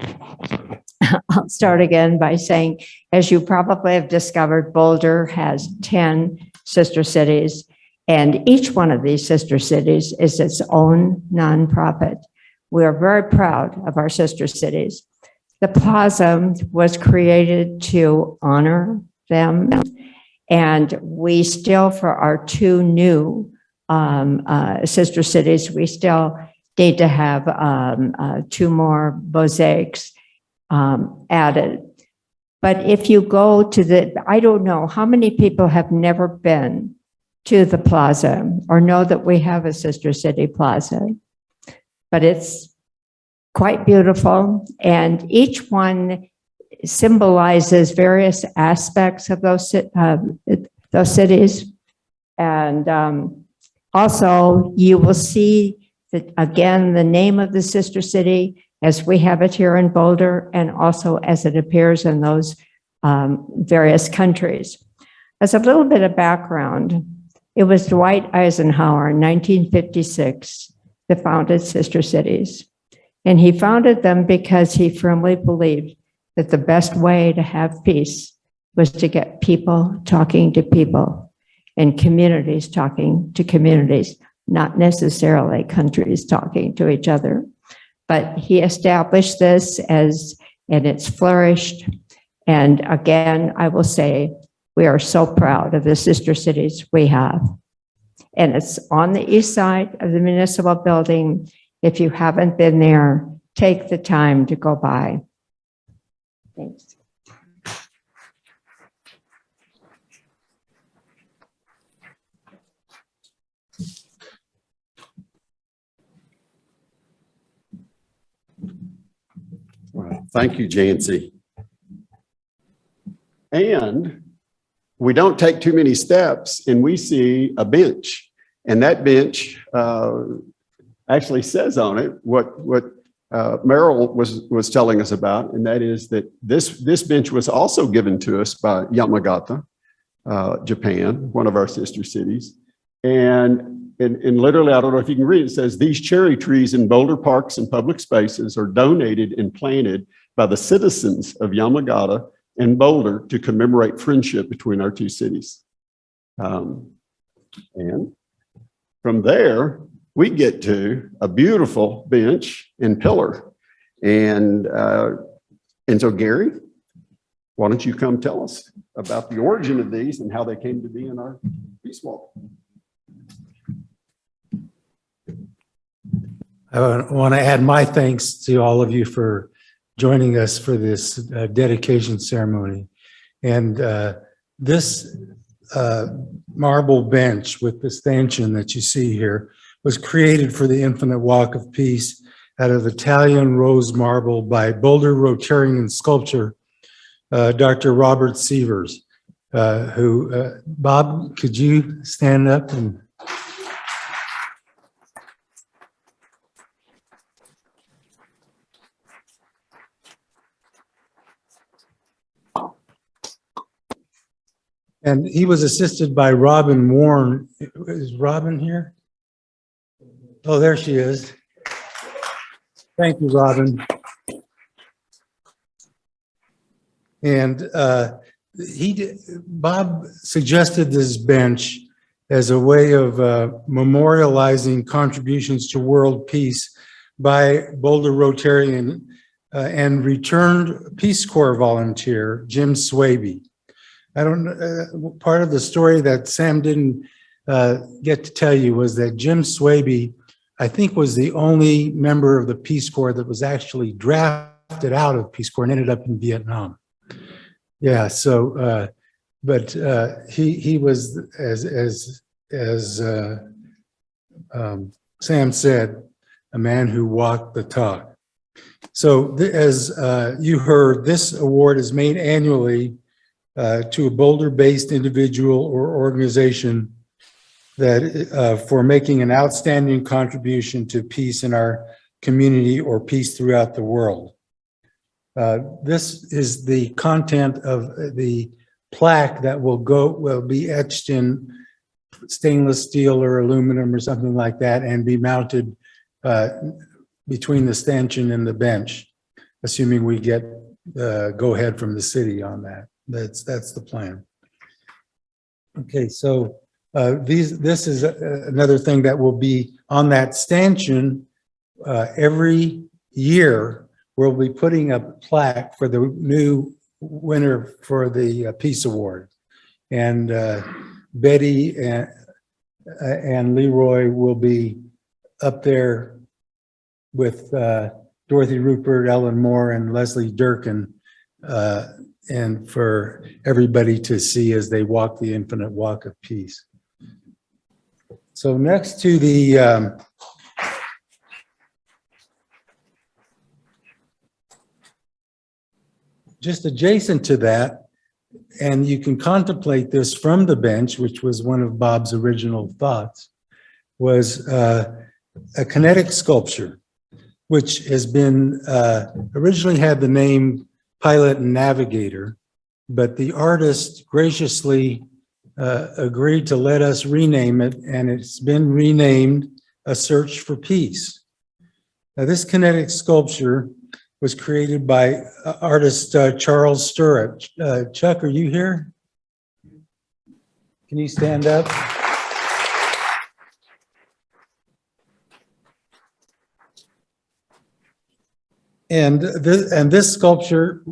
I'll start again by saying, as you probably have discovered, Boulder has 10 sister cities, and each one of these sister cities is its own nonprofit. We are very proud of our sister cities. The Plaza was created to honor them, and we still, for our two new sister cities, we still need to have two more mosaics added. But if you go to I don't know how many people have never been to the Plaza or know that we have a sister city Plaza, but it's quite beautiful, and each one symbolizes various aspects of those cities. And also you will see that, again, the name of the sister city as we have it here in Boulder, and also as it appears in those various countries. As a little bit of background, it was Dwight Eisenhower in 1956 that founded Sister Cities. And he founded them because he firmly believed that the best way to have peace was to get people talking to people and communities talking to communities, not necessarily countries talking to each other. But he established this and it's flourished. And again, I will say, we are so proud of the sister cities we have. And it's on the east side of the municipal building. If you haven't been there, take the time to go by. Thanks. Well, thank you, Jancy. And we don't take too many steps and we see a bench. And that bench actually says on it what Merrill was telling us about, and that is that this bench was also given to us by Yamagata, Japan, one of our sister cities. And literally, I don't know if you can read it, says, these cherry trees in Boulder parks and public spaces are donated and planted by the citizens of Yamagata and Boulder to commemorate friendship between our two cities. And from there, we get to a beautiful bench and pillar. And so Gary, why don't you come tell us about the origin of these and how they came to be in our peace walk? I want to add my thanks to all of you for joining us for this dedication ceremony. And this marble bench with the stanchion that you see here was created for the Infinite Walk of Peace out of Italian rose marble by Boulder Rotary sculptor, Dr. Robert Sievers, who, Bob, could you stand up and and he was assisted by Robin Warren. Is Robin here? Oh, there she is. Thank you, Robin. And Bob suggested this bench as a way of memorializing contributions to world peace by Boulder Rotarian and returned Peace Corps volunteer, Jim Swaby. I don't know, part of the story that Sam didn't get to tell you was that Jim Swaby, I think, was the only member of the Peace Corps that was actually drafted out of Peace Corps and ended up in Vietnam. Yeah, so, but he was, as Sam said, a man who walked the talk. So as you heard, this award is made annually to a Boulder-based individual or organization that for making an outstanding contribution to peace in our community or peace throughout the world. This is the content of the plaque that will be etched in stainless steel or aluminum or something like that and be mounted between the stanchion and the bench, assuming we get go ahead from the city on that. That's the plan. Okay, so this is another thing that will be on that stanchion. Every year, we'll be putting a plaque for the new winner for the Peace Award. And Betty and Leroy will be up there with Dorothy Rupert, Ellen Moore, and Leslie Durkin, and for everybody to see as they walk the infinite walk of peace. So next to the just adjacent to that, and you can contemplate this from the bench, which was one of Bob's original thoughts, was a kinetic sculpture, which has been originally had the name Pilot and Navigator, but the artist graciously agreed to let us rename it, and it's been renamed A Search for Peace. Now, this kinetic sculpture was created by artist Charles Stewart. Chuck, are you here? Can you stand up? And this sculpture,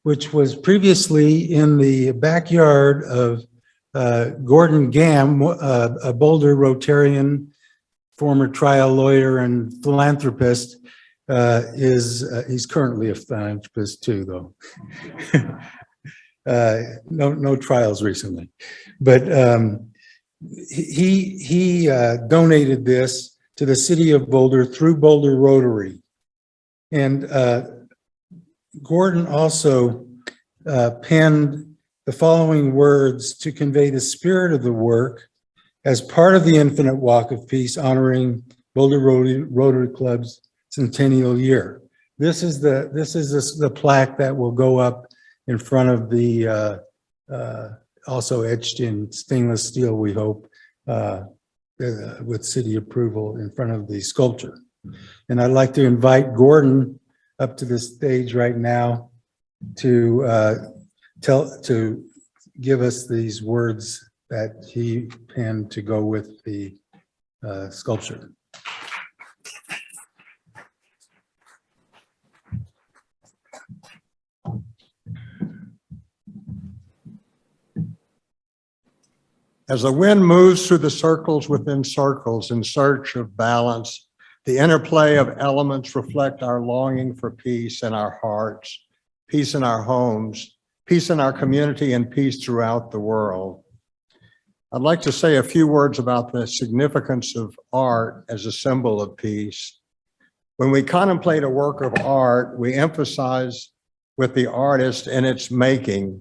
which was previously in the backyard of Gordon Gamm, a Boulder Rotarian, former trial lawyer and philanthropist, he's currently a philanthropist too, though. No trials recently, but he donated this to the city of Boulder through Boulder Rotary. And Gordon also penned the following words to convey the spirit of the work as part of the Infinite Walk of Peace, honoring Boulder Rotary Club's centennial year. This is the plaque that will go up in front of the also etched in stainless steel, we hope, with city approval in front of the sculpture. And I'd like to invite Gordon up to the stage right now to give us these words that he penned to go with the sculpture. As the wind moves through the circles within circles in search of balance, the interplay of elements reflect our longing for peace in our hearts, peace in our homes, peace in our community, and peace throughout the world. I'd like to say a few words about the significance of art as a symbol of peace. When we contemplate a work of art, we emphasize with the artist in its making.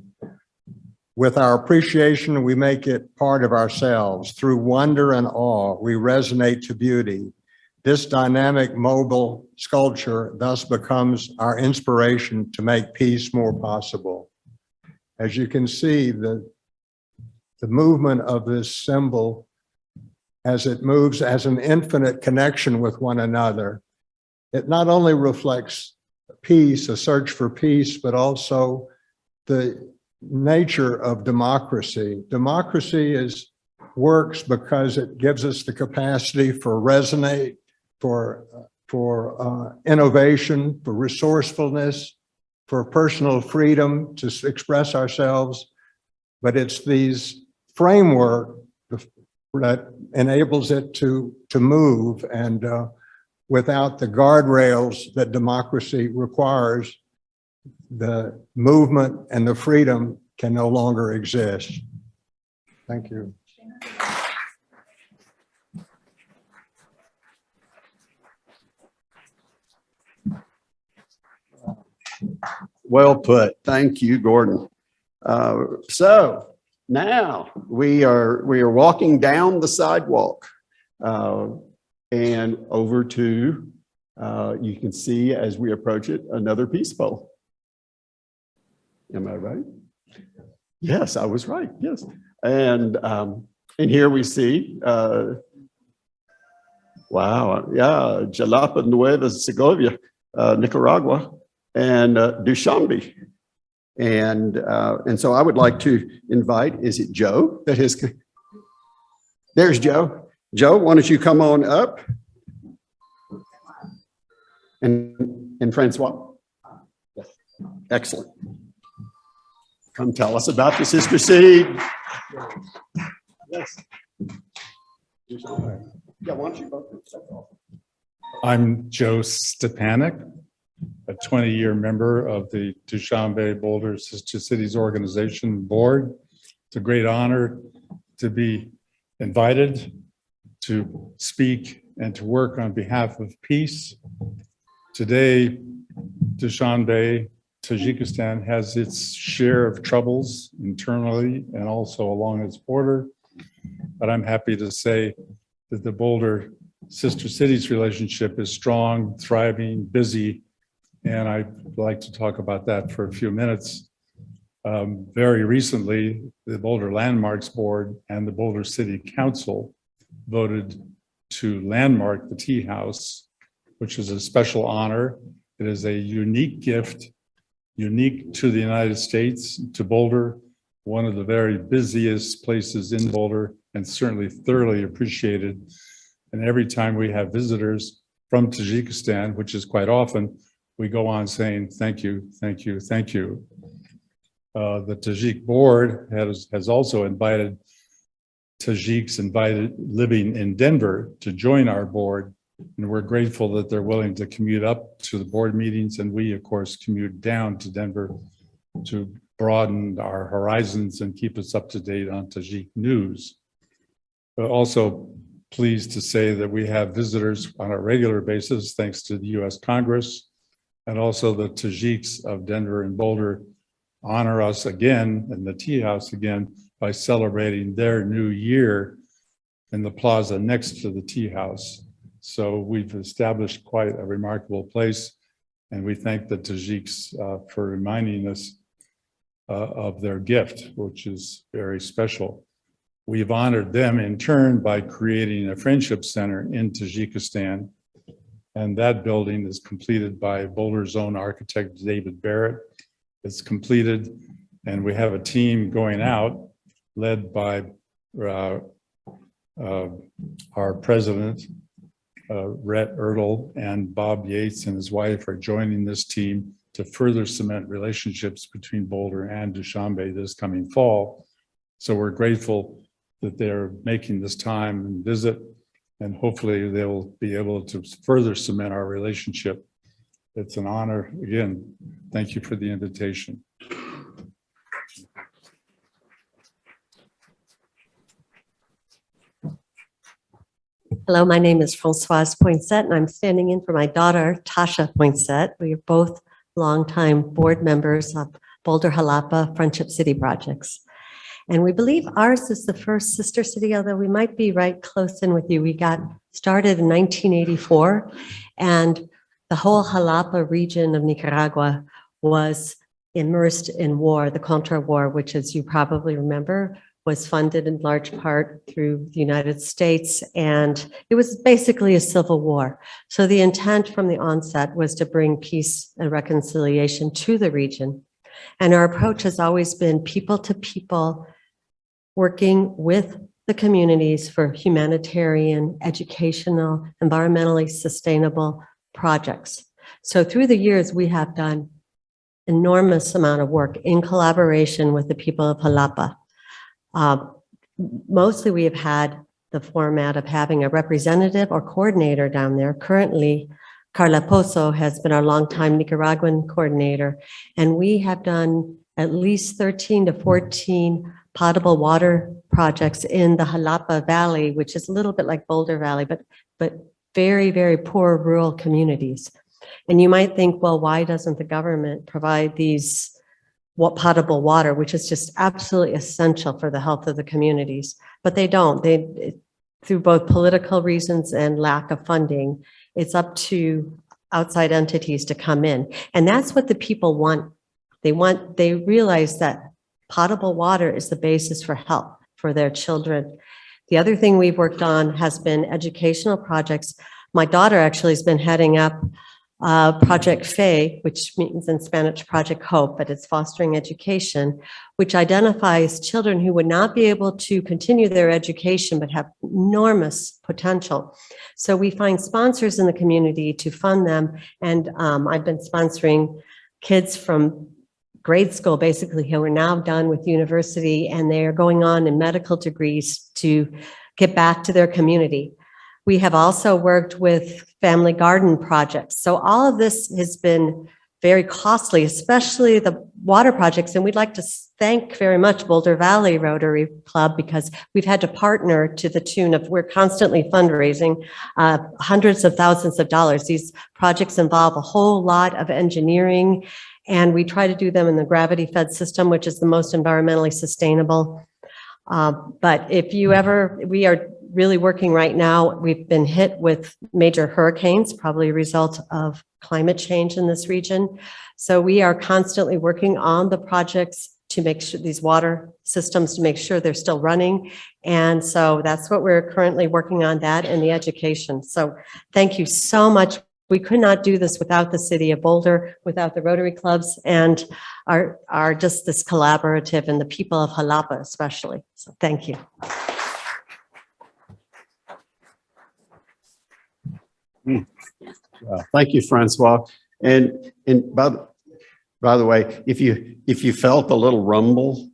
With our appreciation, we make it part of ourselves. Through wonder and awe, we resonate to beauty. This dynamic, mobile sculpture thus becomes our inspiration to make peace more possible. As you can see, the movement of this symbol as it moves as an infinite connection with one another, it not only reflects peace, a search for peace, but also the nature of democracy. Democracy works because it gives us the capacity for resonate, for innovation, for resourcefulness, for personal freedom to express ourselves. But it's these framework that enables it to move, and without the guardrails that democracy requires, the movement and the freedom can no longer exist. Thank you. Well put. Thank you, Gordon. So now we are walking down the sidewalk and over to, you can see as we approach it, another peace pole. Am I right? Yes, I was right. Yes. And here we see Wow, yeah, Jalapa, Nueva Segovia, Nicaragua, and Dushanbe. And so I would like to invite, is it Joe that has, there's Joe. Joe, why don't you come on up? And Francois? Yes. Excellent. Come tell us about the sister city. Yes. Yeah, why don't you both start off? I'm Joe Stepanek, a 20-year member of the Dushanbe Boulder Sister Cities Organization Board. It's a great honor to be invited to speak and to work on behalf of peace. Today, Dushanbe, Tajikistan has its share of troubles internally and also along its border. But I'm happy to say that the Boulder Sister Cities relationship is strong, thriving, busy, and I'd like to talk about that for a few minutes. Very recently, the Boulder Landmarks Board and the Boulder City Council voted to landmark the tea house, which is a special honor. It is a unique gift, unique to the United States, to Boulder, one of the very busiest places in Boulder, and certainly thoroughly appreciated. And every time we have visitors from Tajikistan, which is quite often, we go on saying, thank you, thank you, thank you. The Tajik board has also invited Tajiks living in Denver to join our board. And we're grateful that they're willing to commute up to the board meetings. And we, of course, commute down to Denver to broaden our horizons and keep us up to date on Tajik news. But also pleased to say that we have visitors on a regular basis, thanks to the US Congress, and also the Tajiks of Denver and Boulder honor us again in the tea house again by celebrating their new year in the plaza next to the tea house. So we've established quite a remarkable place, and we thank the Tajiks for reminding us of their gift, which is very special. We've honored them in turn by creating a friendship center in Tajikistan, and that building is completed by Boulder's own architect, David Barrett. It's completed, and we have a team going out led by our president, Rhett Ertl, and Bob Yates and his wife are joining this team to further cement relationships between Boulder and Dushanbe this coming fall. So we're grateful that they're making this time and visit, and hopefully they'll be able to further cement our relationship. It's an honor. Again, thank you for the invitation. Hello, my name is Françoise Poinsett, and I'm standing in for my daughter, Tasha Poinsett. We are both longtime board members of Boulder Jalapa Friendship City projects. And we believe ours is the first sister city, although we might be right close in with you. We got started in 1984, and the whole Jalapa region of Nicaragua was immersed in war, the Contra War, which, as you probably remember, was funded in large part through the United States, and it was basically a civil war. So the intent from the onset was to bring peace and reconciliation to the region. And our approach has always been people to people, working with the communities for humanitarian, educational, environmentally sustainable projects. So through the years, we have done enormous amount of work in collaboration with the people of Jalapa. Mostly we have had the format of having a representative or coordinator down there. Currently, Carla Pozo has been our longtime Nicaraguan coordinator, and we have done at least 13 to 14 potable water projects in the Jalapa Valley, which is a little bit like Boulder Valley, but very, very poor rural communities. And you might think, well, why doesn't the government provide these potable water, which is just absolutely essential for the health of the communities? But they don't. Through both political reasons and lack of funding, it's up to outside entities to come in. And that's what the people want. They realize that potable water is the basis for health for their children. The other thing we've worked on has been educational projects. My daughter actually has been heading up Project FAY, which means in Spanish Project Hope, but it's fostering education, which identifies children who would not be able to continue their education but have enormous potential. So we find sponsors in the community to fund them, and I've been sponsoring kids from grade school, basically, who are now done with university, and they are going on in medical degrees to get back to their community. We have also worked with family garden projects. So all of this has been very costly, especially the water projects. And we'd like to thank very much Boulder Valley Rotary Club, because we've had to partner to the tune of, we're constantly fundraising hundreds of thousands of dollars. These projects involve a whole lot of engineering, and we try to do them in the gravity-fed system, which is the most environmentally sustainable. But if you ever, we are really working right now. We've been hit with major hurricanes, probably a result of climate change in this region. So we are constantly working on the projects to make sure these water systems, to make sure they're still running. And so that's what we're currently working on, that and the education. So thank you so much. We could not do this without the city of Boulder, without the Rotary clubs, and our just this collaborative, and the people of Jalapa especially. So thank you. Thank you, Francois. And by the way, if you felt a little rumble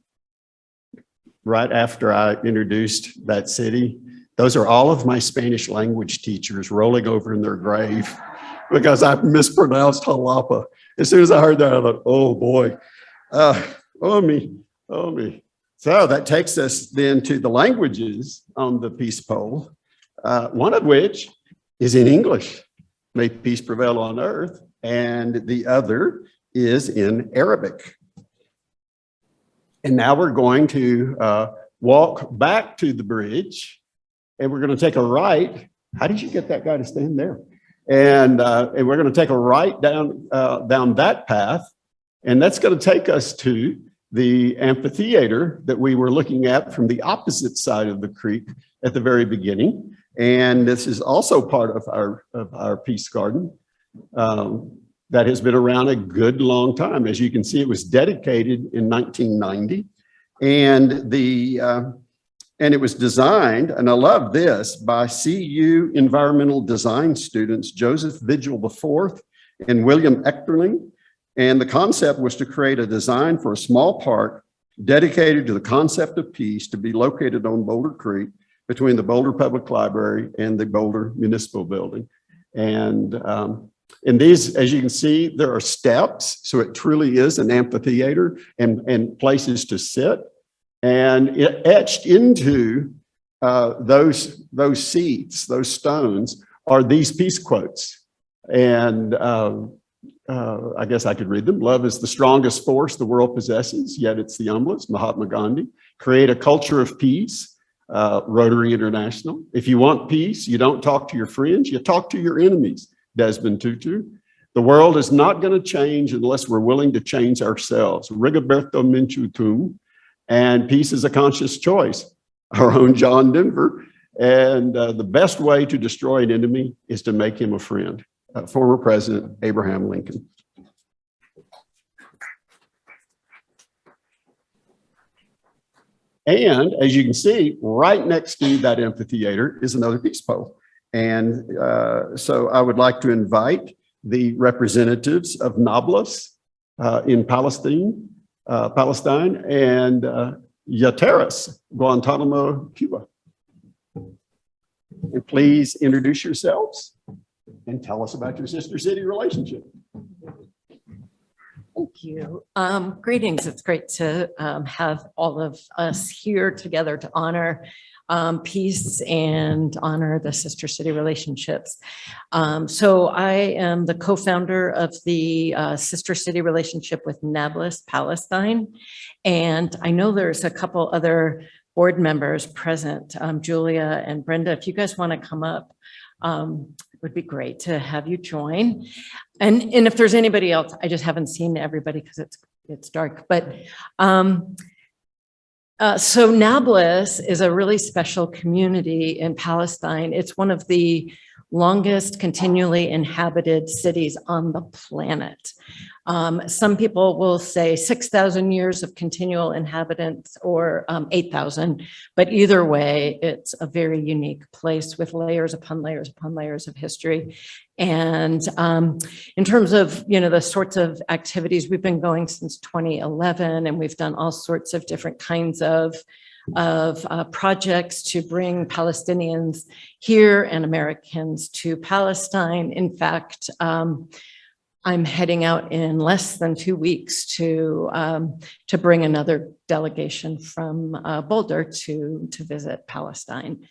right after I introduced that city, those are all of my Spanish language teachers rolling over in their grave because I mispronounced Jalapa. As soon as I heard that, I thought, oh boy, oh me. So that takes us then to the languages on the peace poll, one of which is in English, may peace prevail on earth, and the other is in Arabic. And now we're going to walk back to the bridge, and we're going to take a right. How did you get that guy to stand there? And we're going to take a right down that path, and that's going to take us to the amphitheater that we were looking at from the opposite side of the creek at the very beginning. And this is also part of our Peace Garden that has been around a good long time. As you can see, it was dedicated in 1990, and it was designed, and I love this, by CU environmental design students Joseph Vigil IV and William Echterling. And the concept was to create a design for a small park dedicated to the concept of peace, to be located on Boulder Creek between the Boulder Public Library and the Boulder Municipal Building. And in these, as you can see, there are steps, so it truly is an amphitheater and places to sit. And it etched into those seats, those stones, are these peace quotes. And I guess I could read them. Love is the strongest force the world possesses, yet it's the humblest, Mahatma Gandhi. Create a culture of peace, Rotary International. If you want peace, you don't talk to your friends, you talk to your enemies, Desmond Tutu. The world is not going to change unless we're willing to change ourselves, Rigoberto Menchu. And peace is a conscious choice, our own John Denver. And the best way to destroy an enemy is to make him a friend, former President Abraham Lincoln. And as you can see, right next to that amphitheater is another peace pole. And so I would like to invite the representatives of Nablus in Palestine, and Yateras, Guantanamo, Cuba. And please introduce yourselves and tell us about your sister city relationship. Thank you. Greetings. It's great to have all of us here together to honor peace and honor the sister city relationships. So I am the co-founder of the sister city relationship with Nablus, Palestine. And I know there's a couple other board members present, Julia and Brenda. If you guys want to come up, it would be great to have you join. And if there's anybody else, I just haven't seen everybody because it's dark. But So Nablus is a really special community in Palestine. It's one of the longest continually inhabited cities on the planet. Some people will say 6,000 years of continual inhabitants or 8,000, but either way, it's a very unique place with layers upon layers upon layers of history. And in terms of, the sorts of activities, we've been going since 2011, and we've done all sorts of different kinds of projects to bring Palestinians here and Americans to Palestine. In fact, I'm heading out in less than 2 weeks to bring another delegation from Boulder to visit Palestine.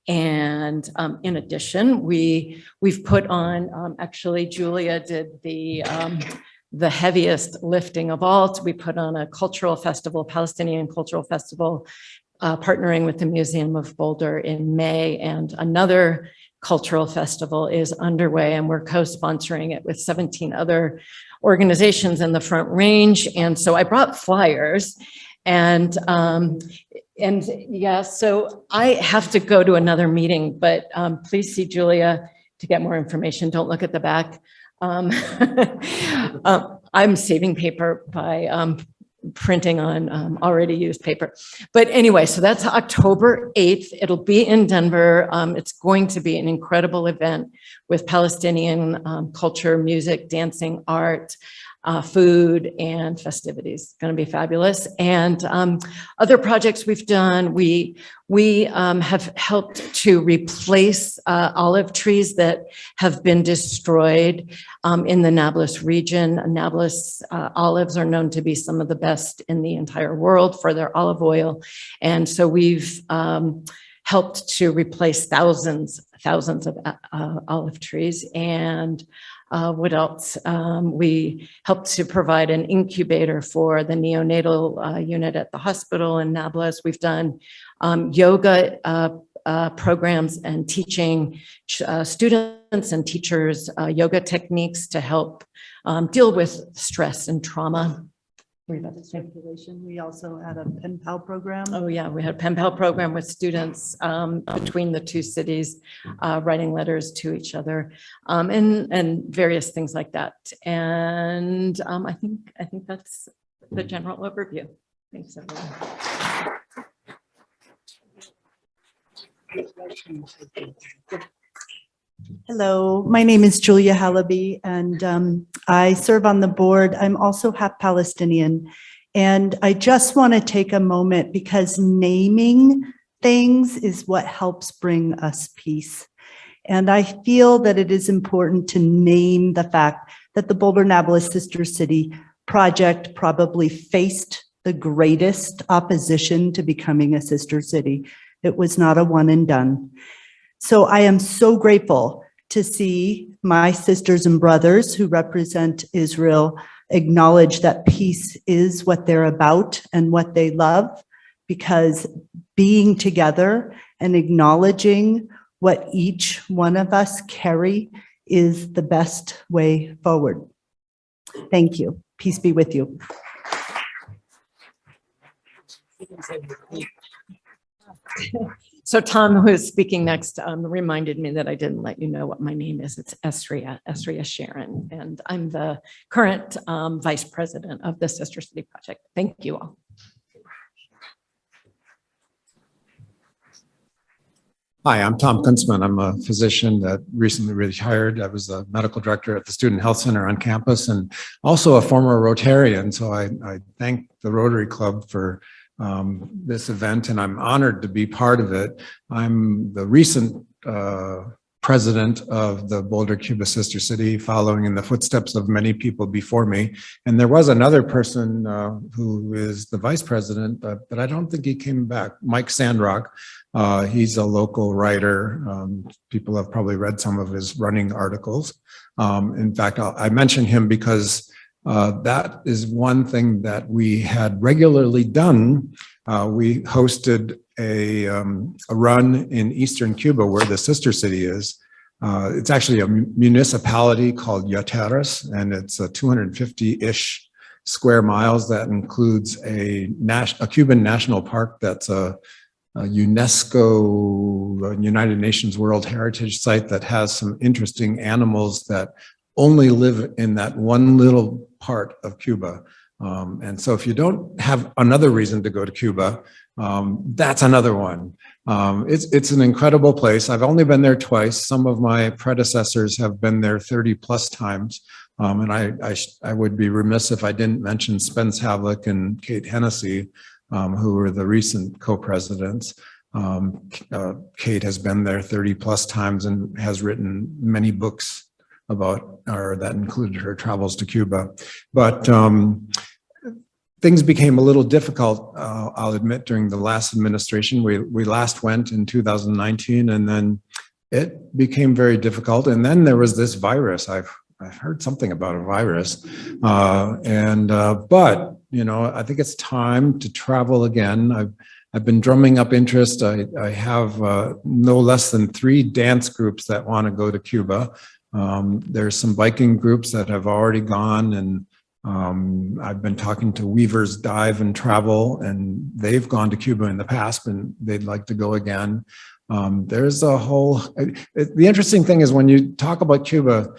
And in addition, we've put on, actually Julia did the heaviest lifting of all. We put on a cultural festival, Palestinian cultural festival, partnering with the Museum of Boulder in May, and another cultural festival is underway, and we're co-sponsoring it with 17 other organizations in the Front Range. And so I brought flyers, and yeah, so I have to go to another meeting, but please see Julia to get more information. Don't look at the back. I'm saving paper by printing on already used paper. But anyway, so that's October 8th. It'll be in Denver. It's going to be an incredible event with Palestinian culture, music, dancing, art, food, and festivities. It's going to be fabulous. And other projects we've done, we have helped to replace olive trees that have been destroyed in the Nablus region. Nablus olives are known to be some of the best in the entire world for their olive oil. And so we've helped to replace thousands of olive trees. And what else? We helped to provide an incubator for the neonatal unit at the hospital in Nablus. We've done yoga programs and teaching students and teachers yoga techniques to help deal with stress and trauma. We also had a pen pal program. Oh yeah, we had a pen pal program with students between the two cities, writing letters to each other, and various things like that. And I think that's the general overview. Thanks, everyone. Hello, my name is Julia Halaby, and I serve on the board. I'm also half Palestinian, and I just want to take a moment because naming things is what helps bring us peace. And I feel that it is important to name the fact that the Boulder Nablus Sister City project probably faced the greatest opposition to becoming a sister city. It was not a one and done. So I am so grateful to see my sisters and brothers who represent Israel acknowledge that peace is what they're about and what they love, because being together and acknowledging what each one of us carry is the best way forward. Thank you. Peace be with you. So Tom, who is speaking next, reminded me that I didn't let you know what my name is. It's Esria Sharon, and I'm the current vice president of the Sister City Project. Thank you all. Hi, I'm Tom Kinsman. I'm a physician that recently retired. I was the medical director at the Student Health Center on campus and also a former Rotarian. So I thank the Rotary Club for this event, and I'm honored to be part of it. I'm the recent president of the Boulder Cuba Sister City, following in the footsteps of many people before me. And there was another person who is the vice president, but I don't think he came back, Mike Sandrock. He's a local writer. People have probably read some of his running articles. In fact, I mention him because that is one thing that we had regularly done. We hosted a run in Eastern Cuba where the sister city is. It's actually a municipality called Yateras, and it's a 250-ish square miles. That includes a Cuban national park that's a UNESCO, United Nations World Heritage Site that has some interesting animals that only live in that one little part of Cuba. And so if you don't have another reason to go to Cuba, that's another one. It's an incredible place. I've only been there twice. Some of my predecessors have been there 30 plus times. And I would be remiss if I didn't mention Spence Havlick and Kate Hennessy, who were the recent co-presidents. Kate has been there 30 plus times and has written many books about, or that included her travels to Cuba. But things became a little difficult, I'll admit, during the last administration. We last went in 2019, and then it became very difficult. And then there was this virus. I've heard something about a virus. But, you know, I think it's time to travel again. I've been drumming up interest. I have no less than 3 dance groups that want to go to Cuba. There's some biking groups that have already gone, and I've been talking to Weavers Dive and Travel, and they've gone to Cuba in the past and they'd like to go again. There's a whole, the interesting thing is when you talk about Cuba,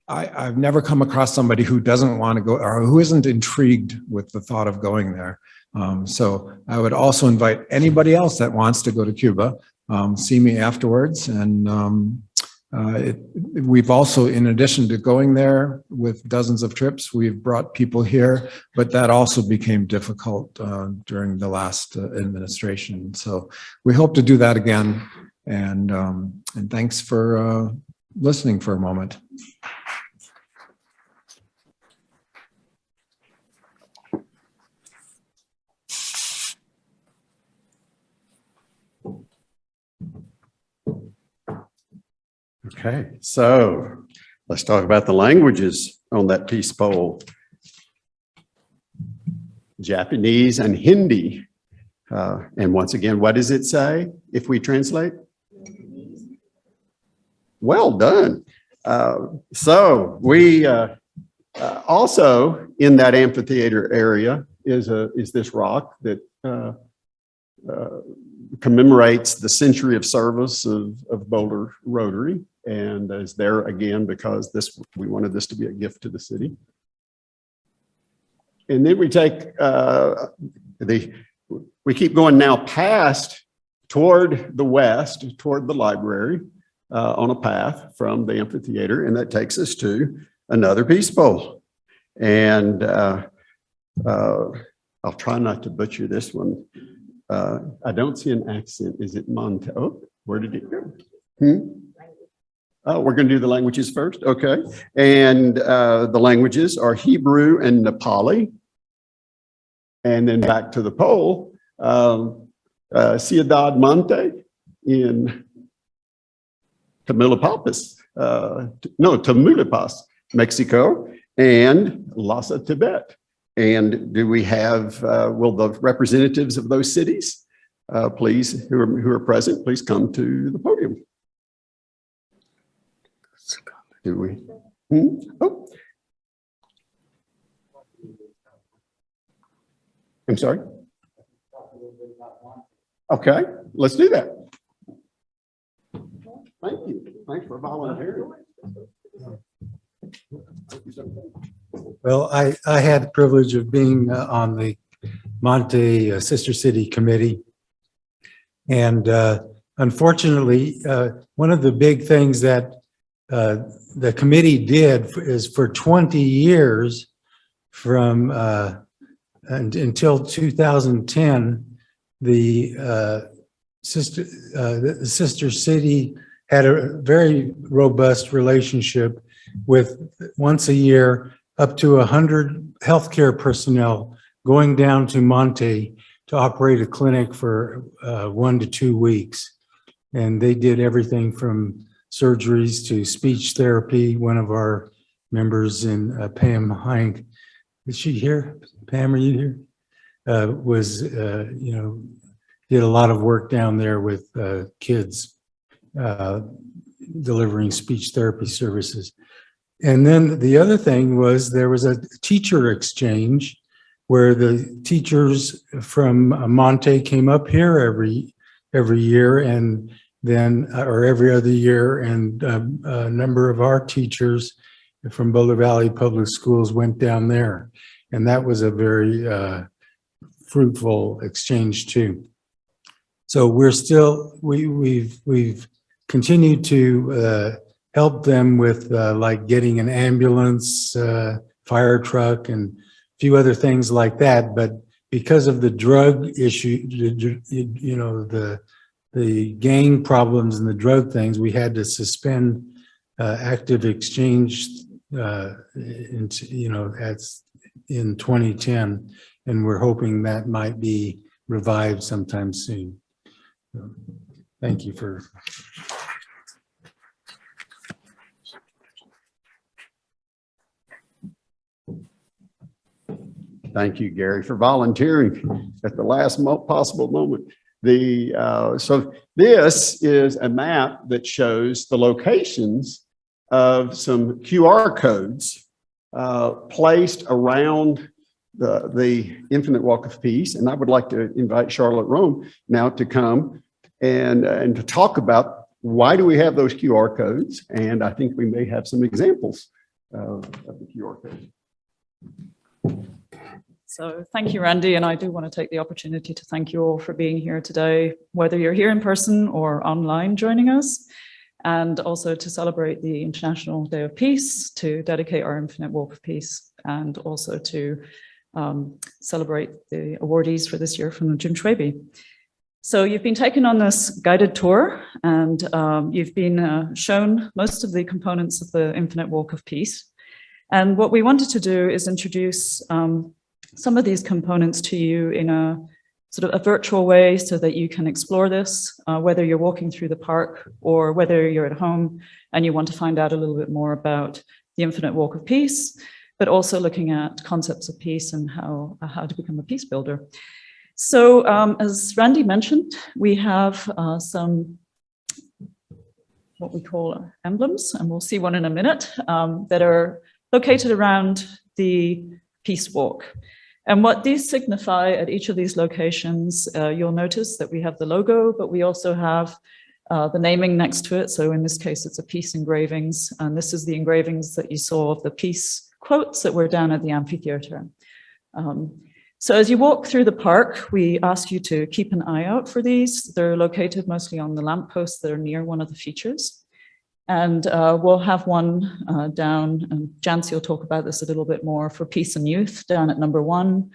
I've never come across somebody who doesn't want to go or who isn't intrigued with the thought of going there. So I would also invite anybody else that wants to go to Cuba, see me afterwards. And we've also, in addition to going there with dozens of trips, we've brought people here, but that also became difficult during the last administration. So we hope to do that again. And thanks for listening for a moment. Okay, so let's talk about the languages on that peace poll. Japanese and Hindi. And once again, what does it say if we translate? Well done. So we also in that amphitheater area is this rock that commemorates the century of service of Boulder Rotary, and is there again because we wanted this to be a gift to the city. And then we take we keep going now past toward the west, toward the library, on a path from the amphitheater, and that takes us to another peace bowl. And I'll try not to butcher this one. I don't see an accent. Is it Monte? Oh, where did it go? Oh, we're going to do the languages first. Okay. And the languages are Hebrew and Nepali. And then back to the poll, Ciudad Monte in Tamaulipas, Mexico, and Lhasa, Tibet. And do we have, will the representatives of those cities, please, who are present, please come to the podium. Do we? Oh. I'm sorry? Okay, let's do that. Thank you. Thanks for volunteering. Well, I had the privilege of being on the Monte Sister City Committee. And unfortunately, one of the big things that the committee did is for 20 years from until 2010, the Sister City had a very robust relationship with once a year up to 100 healthcare personnel going down to Monte to operate a clinic for 1 to 2 weeks. And they did everything from surgeries to speech therapy. One of our members in Pam Hink, is she here? Pam, are you here? Did a lot of work down there with kids delivering speech therapy services. And then the other thing was there was a teacher exchange where the teachers from Monte came up here every year, and then, or every other year, and a number of our teachers from Boulder Valley Public Schools went down there. And that was a very fruitful exchange too. So we're still, we've continued to help them with like getting an ambulance, fire truck, and a few other things like that. But because of the drug issue, you know, the gang problems and the drug things, we had to suspend active exchange, in 2010, and we're hoping that might be revived sometime soon. So, thank you for. Thank you, Gary, for volunteering at the last possible moment. So this is a map that shows the locations of some QR codes placed around the Infinite Walk of Peace. And I would like to invite Charlotte Rome now to come and to talk about why do we have those QR codes. And I think we may have some examples of the QR codes. So thank you, Randy, and I do want to take the opportunity to thank you all for being here today, whether you're here in person or online joining us, and also to celebrate the International Day of Peace, to dedicate our Infinite Walk of Peace, and also to celebrate the awardees for this year from the Jim Schwaby. So you've been taken on this guided tour, and you've been shown most of the components of the Infinite Walk of Peace. And what we wanted to do is introduce some of these components to you in a sort of a virtual way so that you can explore this, whether you're walking through the park or whether you're at home and you want to find out a little bit more about the Infinite Walk of Peace, but also looking at concepts of peace and how to become a peace builder. So as Randy mentioned, we have some what we call emblems, and we'll see one in a minute, that are located around the Peace Walk. And what these signify at each of these locations, you'll notice that we have the logo, but we also have the naming next to it. So in this case, it's a peace engravings. And this is the engravings that you saw of the peace quotes that were down at the amphitheater. So as you walk through the park, we ask you to keep an eye out for these. They're located mostly on the lampposts that are near one of the features. And we'll have one down, and Jancy will talk about this a little bit more, for peace and youth down at number 1.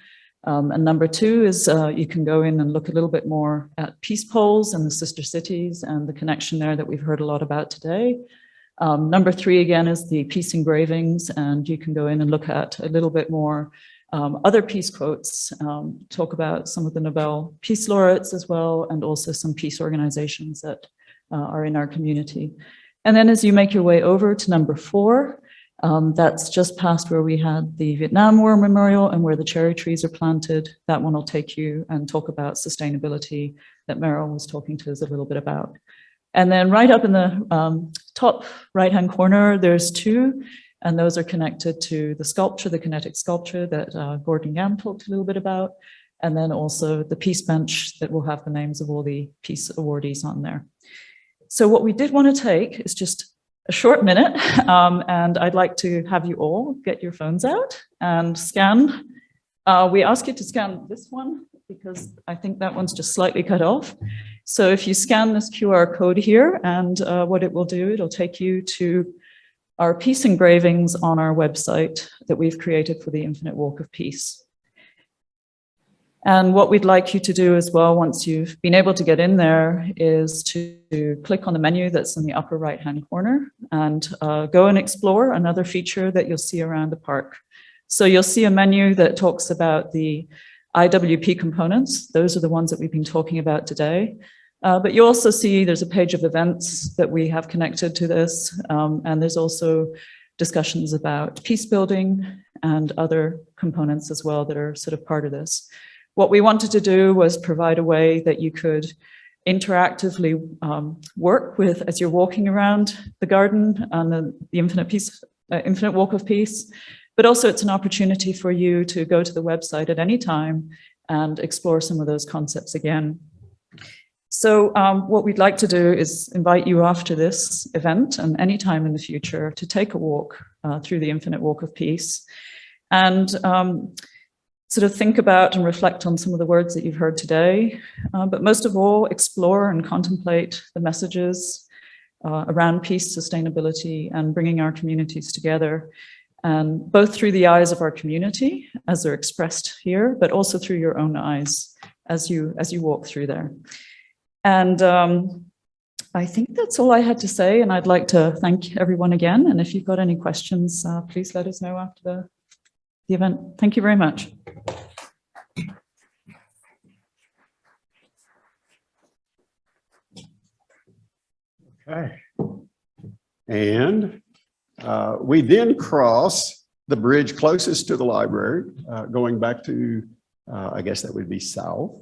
And number 2 is you can go in and look a little bit more at peace poles and the sister cities and the connection there that we've heard a lot about today. Number 3 again is the peace engravings, and you can go in and look at a little bit more other peace quotes, talk about some of the Nobel Peace Laureates as well, and also some peace organizations that are in our community. And then as you make your way over to number 4, that's just past where we had the Vietnam War Memorial and where the cherry trees are planted. That one will take you and talk about sustainability that Meryl was talking to us a little bit about. And then right up in the top right-hand corner, there's 2, and those are connected to the sculpture, the kinetic sculpture that Gordon Yam talked a little bit about, and then also the peace bench that will have the names of all the peace awardees on there. So what we did want to take is just a short minute, and I'd like to have you all get your phones out and scan. We ask you to scan this one because I think that one's just slightly cut off. So if you scan this QR code here, and what it will do, it'll take you to our peace engravings on our website that we've created for the Infinite Walk of Peace. And what we'd like you to do as well, once you've been able to get in there, is to click on the menu that's in the upper right-hand corner and go and explore another feature that you'll see around the park. So you'll see a menu that talks about the IWP components. Those are the ones that we've been talking about today. But you also see there's a page of events that we have connected to this. And there's also discussions about peace building and other components as well that are sort of part of this. What we wanted to do was provide a way that you could interactively work with as you're walking around the garden and the Infinite Peace Infinite Walk of Peace, but also it's an opportunity for you to go to the website at any time and explore some of those concepts again. So what we'd like to do is invite you after this event and any time in the future to take a walk through the Infinite Walk of Peace and sort of think about and reflect on some of the words that you've heard today, but most of all, explore and contemplate the messages around peace, sustainability, and bringing our communities together, and both through the eyes of our community, as they're expressed here, but also through your own eyes as you walk through there. And I think that's all I had to say, and I'd like to thank everyone again. And if you've got any questions, please let us know after the event. Thank you very much. Okay. And we then cross the bridge closest to the library, going back to, I guess that would be south.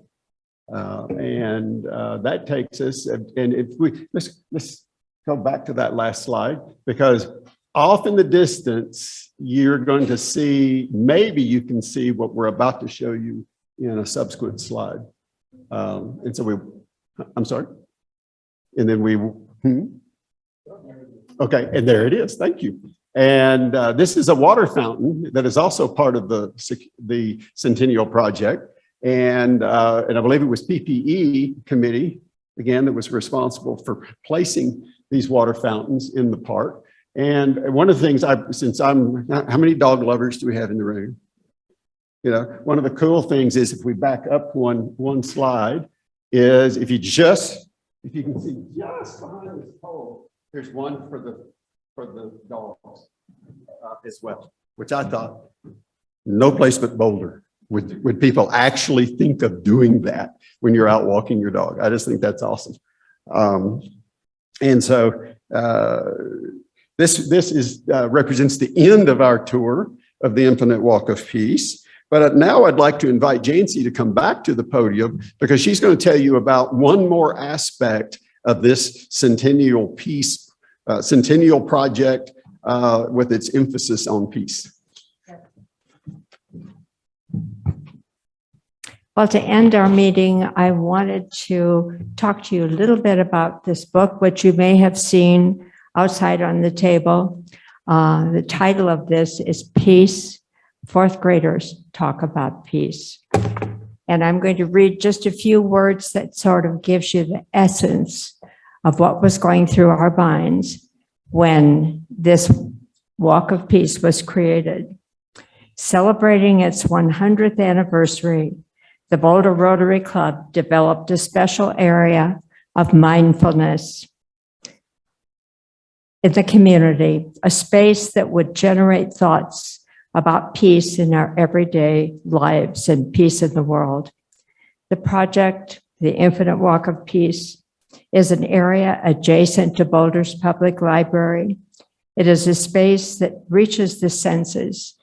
And that takes us, and if we, let's go back to that last slide, because off in the distance, you're going to see, maybe you can see what we're about to show you in a subsequent slide. And so I'm sorry. And then okay, and there it is, thank you. And this is a water fountain that is also part of the Centennial Project. And I believe it was PPE committee, again, that was responsible for placing these water fountains in the park. And one of the things, how many dog lovers do we have in the room? You know, one of the cool things is if we back up one slide, is if you can see just behind this pole, there's one for the dogs as well, which I thought, no place but Boulder. Would people actually think of doing that when you're out walking your dog? I just think that's awesome. And so this is represents the end of our tour of the Infinite Walk of Peace. But now I'd like to invite Jancy to come back to the podium because she's going to tell you about one more aspect of this Centennial Project with its emphasis on peace. Well, to end our meeting, I wanted to talk to you a little bit about this book, which you may have seen outside on the table. The title of this is Peace. Fourth graders talk about peace. And I'm going to read just a few words that sort of gives you the essence of what was going through our minds when this Walk of Peace was created. Celebrating its 100th anniversary, the Boulder Rotary Club developed a special area of mindfulness in the community, a space that would generate thoughts about peace in our everyday lives and peace in the world. The project, the Infinite Walk of Peace, is an area adjacent to Boulder's Public Library. It is a space that reaches the senses,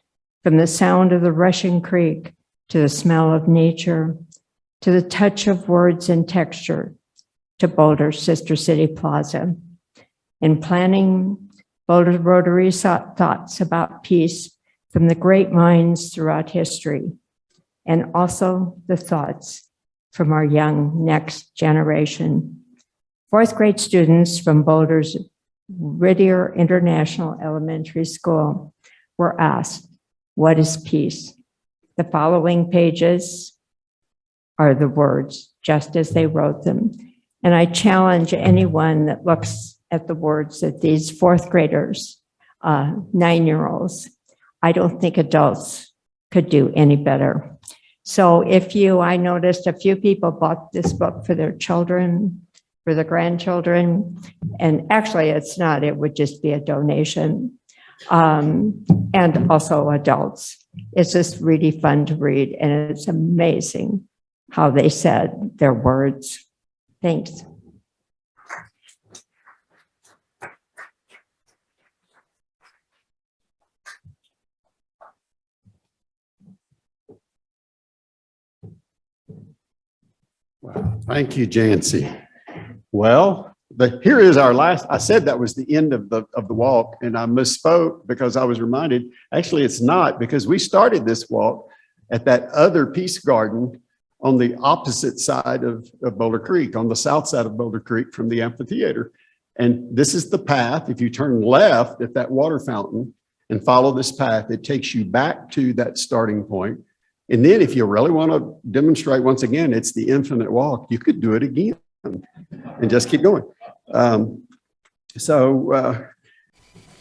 from the sound of the rushing creek to the smell of nature, to the touch of words and texture, to Boulder's Sister City Plaza. In planning, Boulder Rotary sought thoughts about peace from the great minds throughout history, and also the thoughts from our young next generation. Fourth grade students from Boulder's Whittier International Elementary School were asked, "What is peace?" The following pages are the words, just as they wrote them. And I challenge anyone that looks at the words that these fourth graders, 9-year-olds, I don't think adults could do any better. So I noticed a few people bought this book for their children, for their grandchildren, and actually it's not, it would just be a donation, and also adults. It's just really fun to read, and it's amazing how they said their words. Thanks. Wow. Thank you, Jancy. Well, here is our last, I said that was the end of the walk, and I misspoke because I was reminded, actually it's not, because we started this walk at that other Peace Garden on the opposite side of Boulder Creek, on the south side of Boulder Creek from the amphitheater. And this is the path. If you turn left at that water fountain and follow this path, it takes you back to that starting point. And then if you really want to demonstrate once again, it's the infinite walk, you could do it again and just keep going.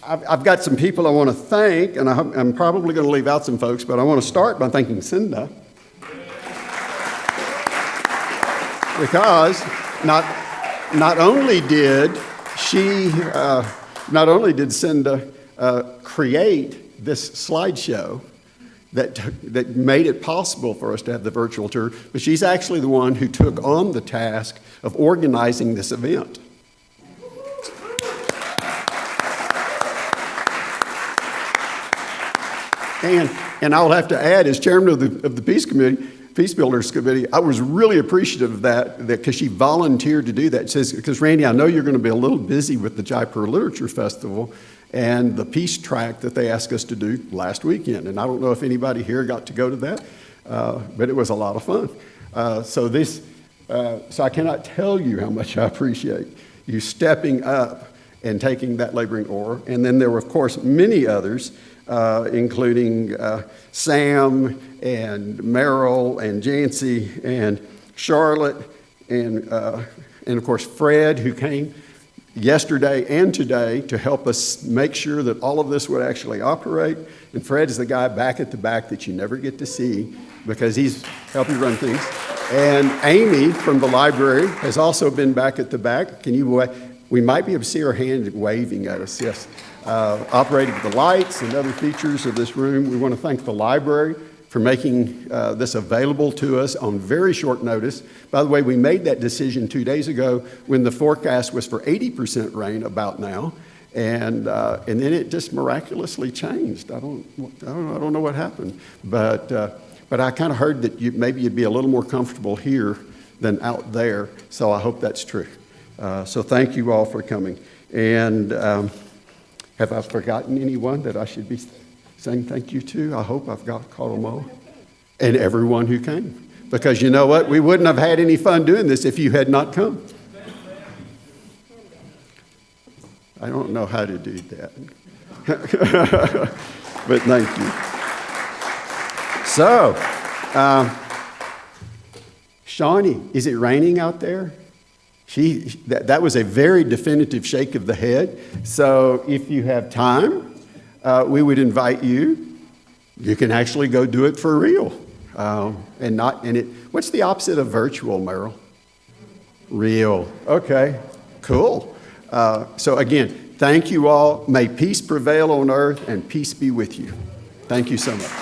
I've got some people I want to thank, and I'm probably going to leave out some folks, but I want to start by thanking Cinda. Because not only did Cinda create this slideshow that made it possible for us to have the virtual tour, but she's actually the one who took on the task of organizing this event. And I'll have to add, as chairman of the Peace Builders Committee, I was really appreciative of that because she volunteered to do that. She says, because Randy, I know you're going to be a little busy with the Jaipur Literature Festival and the peace track that they asked us to do last weekend. And I don't know if anybody here got to go to that, but it was a lot of fun. So I cannot tell you how much I appreciate you stepping up and taking that laboring oar. And then there were, of course, many others, including Sam and Merrill and Jancy and Charlotte and of course Fred, who came yesterday and today to help us make sure that all of this would actually operate. And Fred is the guy back at the back that you never get to see because he's helping run things. And Amy from the library has also been back at the back. We might be able to see her hand waving at us, yes. Operating the lights and other features of this room. We want to thank the library for making this available to us on very short notice. By the way, we made that decision 2 days ago when the forecast was for 80% rain about now, and then it just miraculously changed. I don't know what happened, but I kind of heard that maybe you'd be a little more comfortable here than out there, so I hope that's true. So thank you all for coming. And have I forgotten anyone that I should be saying thank you to? I hope I've caught them all. And everyone who came. Because you know what? We wouldn't have had any fun doing this if you had not come. I don't know how to do that. But thank you. So, Shawnee, is it raining out there? That was a very definitive shake of the head. So if you have time, we would invite you. You can actually go do it for real, What's the opposite of virtual, Merrill? Real. Okay. Cool. So again, thank you all. May peace prevail on earth and peace be with you. Thank you so much.